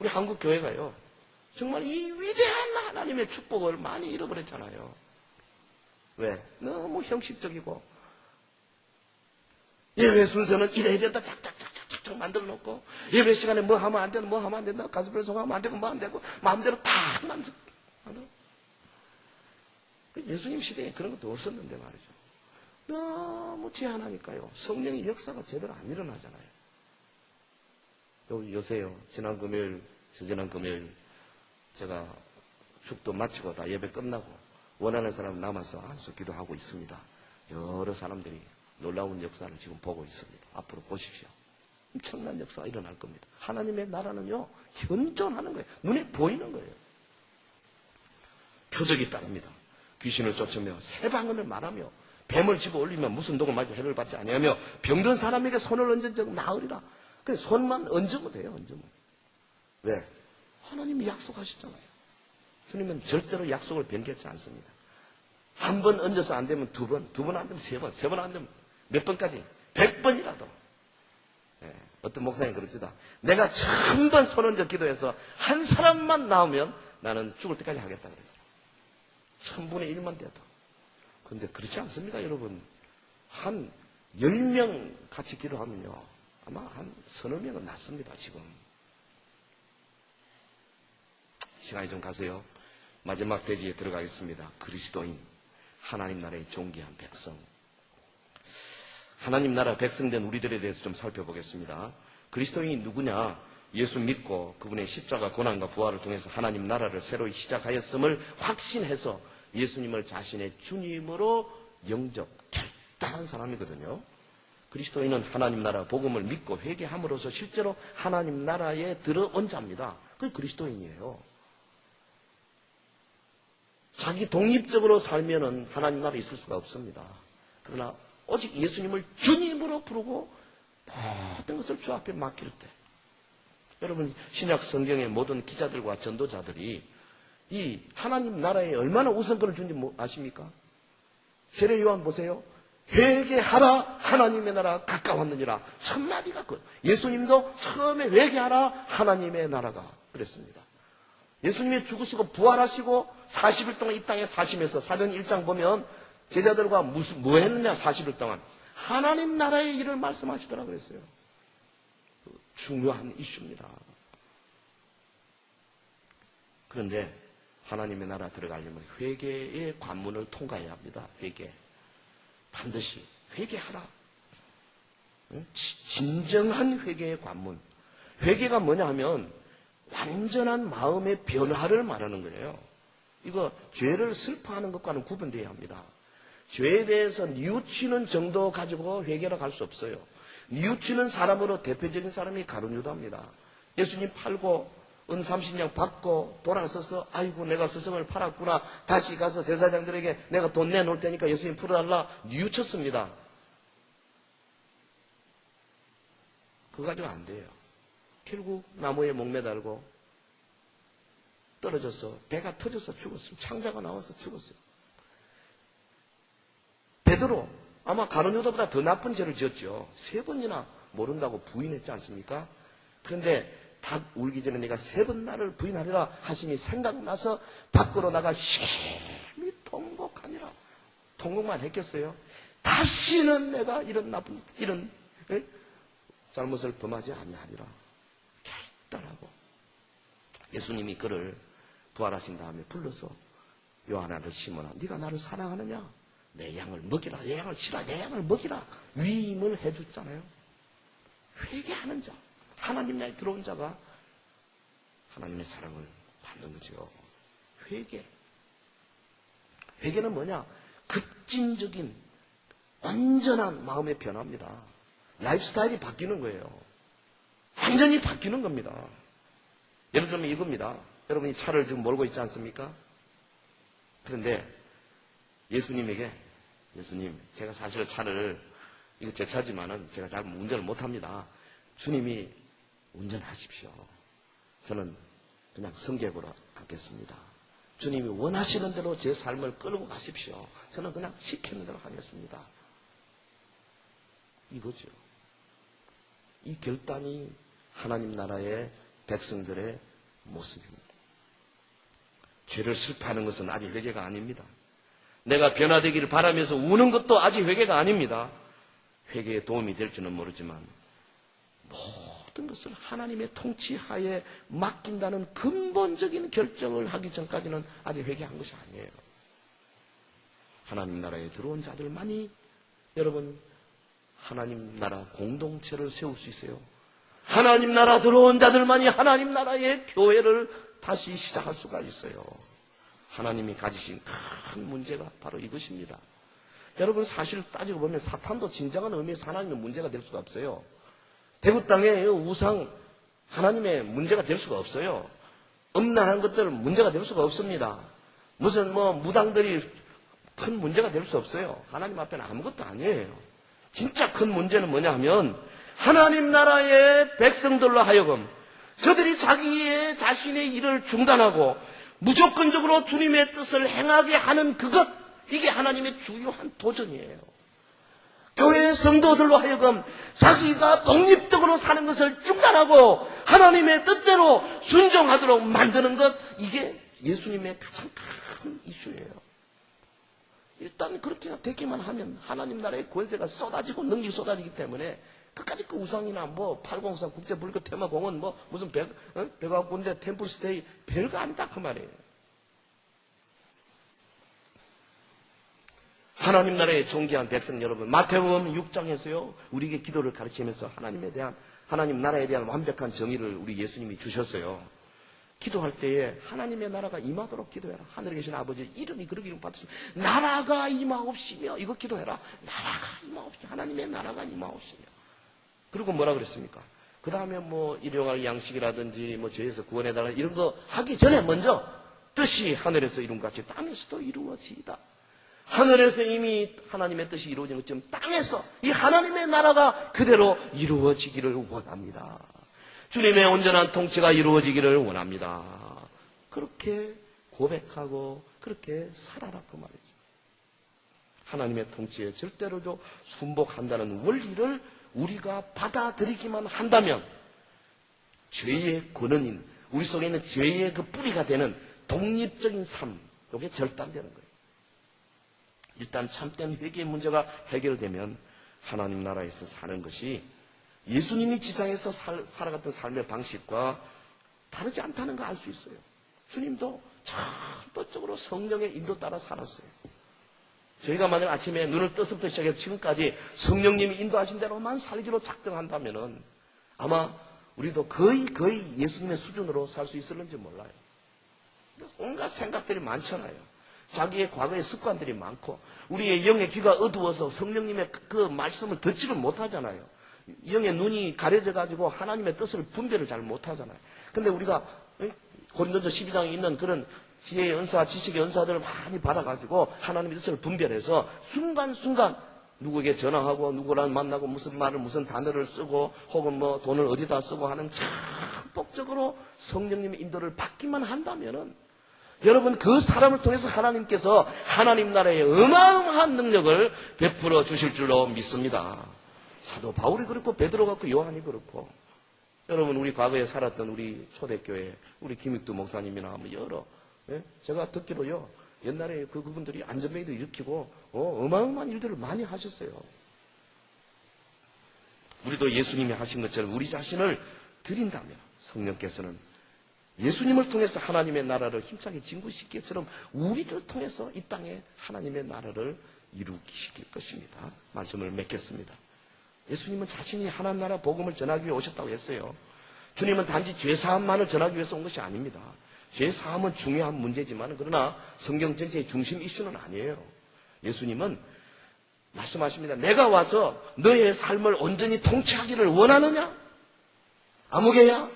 우리 한국 교회가요, 정말 이 위대한 하나님의 축복을 많이 잃어버렸잖아요. 왜? 너무 형식적이고, 예배 순서는 이래야 된다, 착착착착착 만들어 놓고, 예배 시간에 뭐 하면 안 된다, 뭐 하면 안 된다, 가수 배송하면 안 되고, 뭐 안 되고, 마음대로 다 만들어. 예수님 시대에 그런 것도 없었는데 말이죠. 너무 제한하니까요. 성령의 역사가 제대로 안 일어나잖아요. 요새요, 지난 금요일, 저지난 금요일, 제가 축도 마치고 다 예배 끝나고, 원하는 사람 남아서 안수 기도하고 있습니다. 여러 사람들이 놀라운 역사를 지금 보고 있습니다. 앞으로 보십시오. 엄청난 역사가 일어날 겁니다. 하나님의 나라는요, 현존하는 거예요. 눈에 보이는 거예요. 표적이 따릅니다. 귀신을 쫓으며 새방언을 말하며 뱀을 집어 올리면 무슨 독을 맞아 해를 받지 아니하며 병든 사람에게 손을 얹은 적 나으리라. 그래, 손만 얹으면 돼요. 얹으면. 왜? 하나님이 약속하셨잖아요. 주님은 절대로 약속을 변경하지 않습니다. 한 번 얹어서 안 되면 2번, 2번 안 되면 3번, 3번 안 되면 몇 번까지? 100번이라도. 예, 어떤 목사님 그러지다. 내가 1000번 손 얹어 기도해서 한 사람만 나오면 나는 죽을 때까지 하겠다 그래요. 1000분의 1만 돼도. 그런데 그렇지 않습니다, 여러분. 한 10명 같이 기도하면요, 아마 한 서너 명은 낫습니다, 지금. 시간이 좀 가세요. 마지막 페이지에 들어가겠습니다. 그리스도인, 하나님 나라의 존귀한 백성. 하나님 나라 백성된 우리들에 대해서 좀 살펴보겠습니다. 그리스도인이 누구냐? 예수 믿고 그분의 십자가 고난과 부활을 통해서 하나님 나라를 새로이 시작하였음을 확신해서 예수님을 자신의 주님으로 영접, 결단한 사람이거든요. 그리스도인은 하나님 나라 복음을 믿고 회개함으로써 실제로 하나님 나라에 들어온 자입니다. 그게 그리스도인이에요. 자기 독립적으로 살면은 하나님 나라에 있을 수가 없습니다. 그러나 오직 예수님을 주님으로 부르고 모든 것을 주 앞에 맡길 때, 여러분 신약 성경의 모든 기자들과 전도자들이 이 하나님 나라에 얼마나 우선권을 준지 아십니까? 세례 요한 보세요. 회개하라, 하나님의 나라가 가까웠느니라. 첫 마디가 그. 예수님도 처음에 회개하라, 하나님의 나라가 그랬습니다. 예수님이 죽으시고 부활하시고 40일 동안 이 땅에 사시면서 사도행 1장 보면 제자들과 뭐 했느냐 40일 동안 하나님 나라의 일을 말씀하시더라 그랬어요. 중요한 이슈입니다. 그런데 하나님의 나라 들어가려면 회개의 관문을 통과해야 합니다. 회개. 반드시 회개하라. 진정한 회개의 관문. 회개가 뭐냐 하면 완전한 마음의 변화를 말하는 거예요. 이거 죄를 슬퍼하는 것과는 구분되어야 합니다. 죄에 대해서 뉘우치는 정도 가지고 회개를 할 수 없어요. 뉘우치는 사람으로 대표적인 사람이 가룟 유다입니다. 예수님 팔고 은 30냥 받고 돌아서서 아이고 내가 스승을 팔았구나. 다시 가서 제사장들에게 내가 돈 내놓을 테니까 예수님 풀어달라. 뉘우쳤습니다. 그거 가지고 안 돼요. 결국 나무에 목매달고 떨어져서 배가 터져서 죽었어요. 창자가 나와서 죽었어요. 베드로 아마 가룟 유다보다 더 나쁜 죄를 지었죠. 3번이나 모른다고 부인했지 않습니까? 그런데 닭 울기 전에 내가 3번 나를 부인하리라 하심이 생각나서 밖으로 나가 심히 통곡하니라. 통곡만 했겠어요? 다시는 내가 이런 잘못을 범하지 아니하리라. 결단하고 예수님이 그를 부활하신 다음에 불러서 요한 아들 시몬아, 네가 나를 사랑하느냐? 내 양을 먹이라, 내 양을 치라, 내 양을 먹이라 위임을 해줬잖아요. 회개하는 자, 하나님 나라에 들어온 자가 하나님의 사랑을 받는 거죠. 회개는 뭐냐? 급진적인 온전한 마음의 변화입니다. 라이프 스타일이 바뀌는 거예요. 완전히 바뀌는 겁니다. 예를 들면 이겁니다. 여러분이 차를 지금 몰고 있지 않습니까? 그런데 예수님에게, 예수님, 제가 사실 차를, 이거 제 차지만은 제가 잘 운전을 못합니다. 주님이 운전하십시오. 저는 그냥 승객으로 앉겠습니다. 주님이 원하시는 대로 제 삶을 끌고 가십시오. 저는 그냥 시키는 대로 하겠습니다. 이거죠. 이 결단이 하나님 나라의 백성들의 모습입니다. 죄를 슬퍼하는 것은 아직 회개가 아닙니다. 내가 변화되기를 바라면서 우는 것도 아직 회개가 아닙니다. 회개에 도움이 될지는 모르지만 모든 것을 하나님의 통치하에 맡긴다는 근본적인 결정을 하기 전까지는 아직 회개한 것이 아니에요. 하나님 나라에 들어온 자들만이 여러분 하나님 나라 공동체를 세울 수 있어요. 하나님 나라 들어온 자들만이 하나님 나라의 교회를 다시 시작할 수가 있어요. 하나님이 가지신 큰 문제가 바로 이것입니다. 여러분 사실 따지고 보면 사탄도 진정한 의미에서 하나님의 문제가 될 수가 없어요. 대구 땅의 우상 하나님의 문제가 될 수가 없어요. 음란한 것들 문제가 될 수가 없습니다. 무슨 무당들이 큰 문제가 될 수 없어요. 하나님 앞에는 아무것도 아니에요. 진짜 큰 문제는 뭐냐 하면 하나님 나라의 백성들로 하여금 저들이 자신의 일을 중단하고 무조건적으로 주님의 뜻을 행하게 하는 그것, 이게 하나님의 주요한 도전이에요. 교회 성도들로 하여금 자기가 독립적으로 사는 것을 중단하고 하나님의 뜻대로 순종하도록 만드는 것, 이게 예수님의 가장 큰 이슈예요. 일단 그렇게 되기만 하면 하나님 나라의 권세가 쏟아지고 능력이 쏟아지기 때문에 끝까지 그 우상이나 803 국제불교 테마공원 무슨 백악군대 템플스테이 별거 아니다 그 말이에요. 하나님 나라의 존귀한 백성 여러분, 마태복음 6장에서요 우리에게 기도를 가르치면서 하나님 나라에 대한 완벽한 정의를 우리 예수님이 주셨어요. 기도할 때에 하나님의 나라가 임하도록 기도해라. 하늘에 계신 아버지 이름이 그렇게 이름 받으시면 나라가 임하옵시며, 이거 기도해라. 나라가 임하옵시며, 하나님의 나라가 임하옵시며. 그리고 뭐라 그랬습니까? 그 다음에 일용할 양식이라든지 죄에서 구원해달라 이런 거 하기 전에 먼저 뜻이 하늘에서 이룬 것 같이 땅에서도 이루어지이다. 하늘에서 이미 하나님의 뜻이 이루어진 것처럼 땅에서 이 하나님의 나라가 그대로 이루어지기를 원합니다. 주님의 온전한 통치가 이루어지기를 원합니다. 그렇게 고백하고 그렇게 살아라 그 말이죠. 하나님의 통치에 절대로 순복한다는 원리를 우리가 받아들이기만 한다면 죄의 근원인, 우리 속에 있는 죄의 그 뿌리가 되는 독립적인 삶, 이게 절단되는 거예요. 일단 참된 회개의 문제가 해결되면 하나님 나라에서 사는 것이 예수님이 지상에서 살아갔던 삶의 방식과 다르지 않다는 걸 알 수 있어요. 주님도 전반적으로 성령의 인도 따라 살았어요. 저희가 만약 아침에 눈을 떠서부터 시작해서 지금까지 성령님이 인도하신 대로만 살기로 작정한다면은 아마 우리도 거의 예수님의 수준으로 살 수 있을는지 몰라요. 온갖 생각들이 많잖아요. 자기의 과거의 습관들이 많고 우리의 영의 귀가 어두워서 성령님의 그 말씀을 듣지를 못하잖아요. 영의 눈이 가려져가지고 하나님의 뜻을 분별을 잘 못하잖아요. 근데 우리가 고린도서 12장에 있는 그런 지혜의 은사, 지식의 은사들을 많이 받아가지고 하나님의 뜻을 분별해서 순간순간 누구에게 전화하고 누구랑 만나고 무슨 말을 무슨 단어를 쓰고 혹은 뭐 돈을 어디다 쓰고 하는 적극적으로 성령님의 인도를 받기만 한다면은 여러분 그 사람을 통해서 하나님께서 하나님 나라의 어마어마한 능력을 베풀어 주실 줄로 믿습니다. 사도 바울이 그렇고 베드로가 그렇고 요한이 그렇고 여러분 우리 과거에 살았던 우리 초대교회 우리 김익두 목사님이나 뭐 여러 제가 듣기로요 옛날에 그분들이 안전벨도 일으키고 어마어마한 일들을 많이 하셨어요. 우리도 예수님이 하신 것처럼 우리 자신을 드린다면 성령께서는 예수님을 통해서 하나님의 나라를 힘차게 진구시킬 것처럼 우리를 통해서 이 땅에 하나님의 나라를 이루시킬 것입니다. 말씀을 맺겠습니다. 예수님은 자신이 하나님 나라 복음을 전하기 위해 오셨다고 했어요. 주님은 단지 죄사함만을 전하기 위해서 온 것이 아닙니다. 죄사함은 중요한 문제지만 그러나 성경 전체의 중심 이슈는 아니에요. 예수님은 말씀하십니다. 내가 와서 너의 삶을 온전히 통치하기를 원하느냐? 아무개야?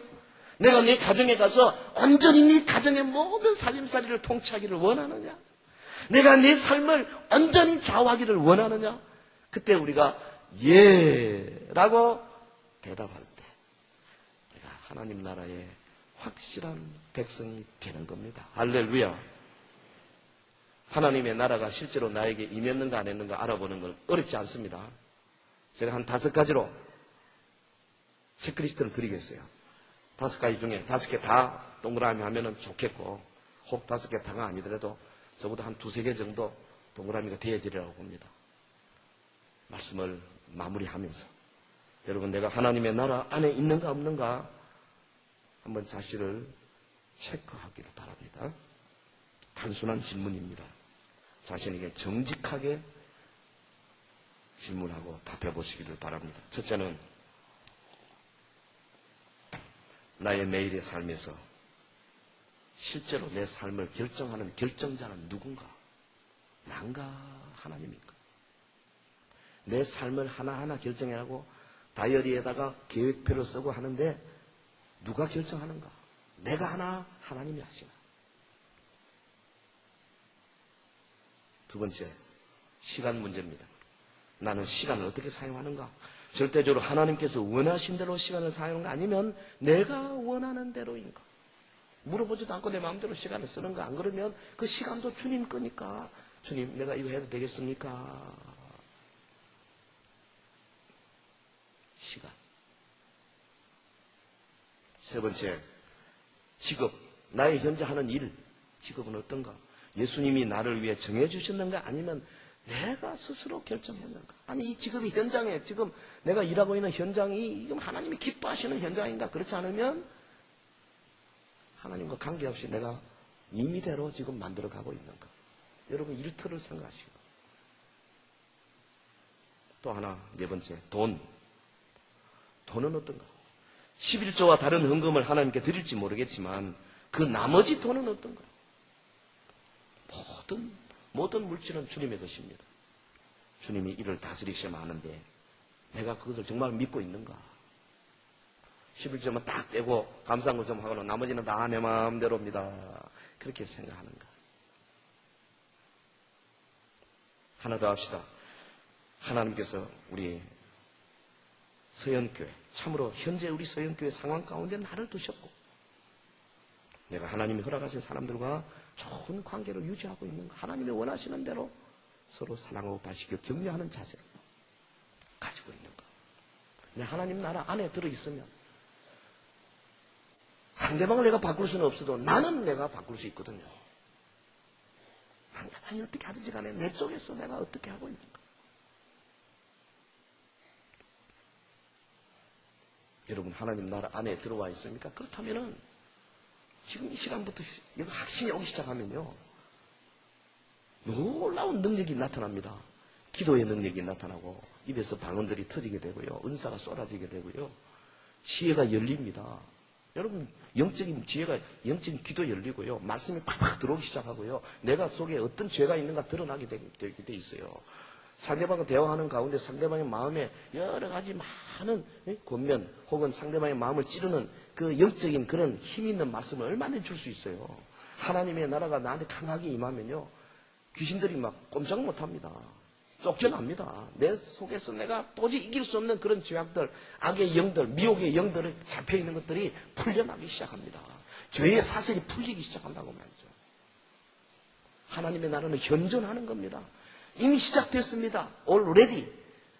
내가 네 가정에 가서 온전히 네 가정의 모든 살림살이를 통치하기를 원하느냐? 내가 네 삶을 온전히 좌우하기를 원하느냐? 그때 우리가 예라고 대답할 때 우리가 하나님 나라의 확실한 백성이 되는 겁니다. 할렐루야. 하나님의 나라가 실제로 나에게 임했는가 안 했는가 알아보는 건 어렵지 않습니다. 제가 한 5가지로 체크리스트를 드리겠어요. 5가지 중에 5개 다 동그라미 하면 좋겠고 혹 5개 다가 아니더라도 저보다 한 2-3개 정도 동그라미가 되어야 되리라고 봅니다. 말씀을 마무리하면서 여러분 내가 하나님의 나라 안에 있는가 없는가 한번 자신을 체크하기를 바랍니다. 단순한 질문입니다. 자신에게 정직하게 질문하고 답해 보시기를 바랍니다. 첫째는 나의 매일의 삶에서 실제로 내 삶을 결정하는 결정자는 누군가? 난가 하나님입니까? 내 삶을 하나하나 결정해라고 다이어리에다가 계획표를 쓰고 하는데 누가 결정하는가? 내가 하나, 하나님이 하시나? 두 번째, 시간 문제입니다. 나는 시간을 어떻게 사용하는가? 절대적으로 하나님께서 원하신 대로 시간을 사용하는가? 아니면 내가 원하는 대로인가? 물어보지도 않고 내 마음대로 시간을 쓰는가? 안 그러면 그 시간도 주님 거니까 주님 내가 이거 해도 되겠습니까? 시간. 세 번째, 직업. 나의 현재 하는 일. 직업은 어떤가? 예수님이 나를 위해 정해주셨는가? 아니면 내가 스스로 결정했는가? 아니, 이 직업이 현장에, 지금 내가 일하고 있는 현장이 지금 하나님이 기뻐하시는 현장인가? 그렇지 않으면 하나님과 관계없이 내가 임의대로 지금 만들어가고 있는가? 여러분, 일터를 생각하시고. 또 하나, 네 번째, 돈. 돈은 어떤가? 11조와 다른 헌금을 하나님께 드릴지 모르겠지만 그 나머지 돈은 어떤가? 모든 물질은 주님의 것입니다. 주님이 이를 다스리셔야 하는데 내가 그것을 정말 믿고 있는가? 11조만 딱 떼고 감사한 것 좀 하고 나머지는 다 내 마음대로입니다. 그렇게 생각하는가? 하나 더 합시다. 하나님께서 우리 서연교회, 참으로 현재 우리 서연교회 상황 가운데 나를 두셨고 내가 하나님이 허락하신 사람들과 좋은 관계를 유지하고 있는가? 하나님이 원하시는 대로 서로 사랑하고 바시고 격려하는 자세를 가지고 있는가? 내 하나님 나라 안에 들어있으면 상대방을 내가 바꿀 수는 없어도 나는 내가 바꿀 수 있거든요. 상대방이 어떻게 하든지 간에 내 쪽에서 내가 어떻게 하고 있는가? 여러분 하나님 나라 안에 들어와 있습니까? 그렇다면은 지금 이 시간부터 확신이 오기 시작하면요 놀라운 능력이 나타납니다. 기도의 능력이 나타나고 입에서 방언들이 터지게 되고요 은사가 쏟아지게 되고요 지혜가 열립니다. 여러분, 영적인 지혜가, 영적인 귀도 열리고요. 말씀이 팍팍 들어오기 시작하고요. 내가 속에 어떤 죄가 있는가 드러나게 되게 돼 있어요. 상대방과 대화하는 가운데 상대방의 마음에 여러 가지 많은 권면 혹은 상대방의 마음을 찌르는 그 영적인 그런 힘 있는 말씀을 얼마나 줄 수 있어요. 하나님의 나라가 나한테 강하게 임하면요. 귀신들이 막 꼼짝 못합니다. 쫓겨납니다. 내 속에서 내가 도저히 이길 수 없는 그런 죄악들, 악의 영들, 미혹의 영들이 잡혀있는 것들이 풀려나기 시작합니다. 죄의 사슬이 풀리기 시작한다고 말이죠. 하나님의 나라는 현존하는 겁니다. 이미 시작됐습니다. already.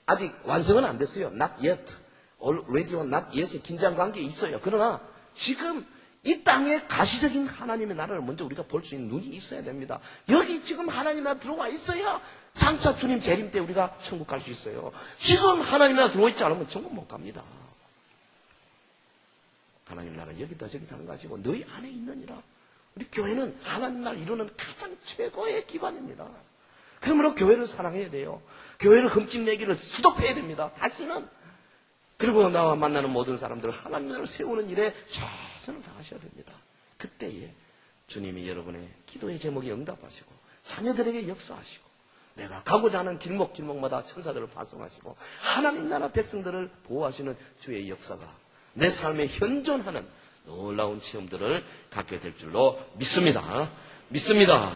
아직 완성은 안 됐어요. not yet. already와 not yet의 긴장관계에 있어요. 그러나 지금 이 땅에 가시적인 하나님의 나라를 먼저 우리가 볼 수 있는 눈이 있어야 됩니다. 여기 지금 하나님 나라 들어와 있어야 장차 주님 재림 때 우리가 천국 갈 수 있어요. 지금 하나님 나라 들어와 있지 않으면 천국 못 갑니다. 하나님 나라 여기다 저기다 하는 거 가지고 너희 안에 있느니라. 우리 교회는 하나님 나라를 이루는 가장 최고의 기관입니다. 그러므로 교회를 사랑해야 돼요. 교회를 흠집내기를 수독해야 됩니다. 다시는. 그리고 나와 만나는 모든 사람들은 하나님 나라를 세우는 일에 최선을 다하셔야 됩니다. 그때에 주님이 여러분의 기도의 제목에 응답하시고 자녀들에게 역사하시고 내가 가고자 하는 길목길목마다 천사들을 파송하시고 하나님 나라 백성들을 보호하시는 주의 역사가 내 삶에 현존하는 놀라운 체험들을 갖게 될 줄로 믿습니다. 믿습니다.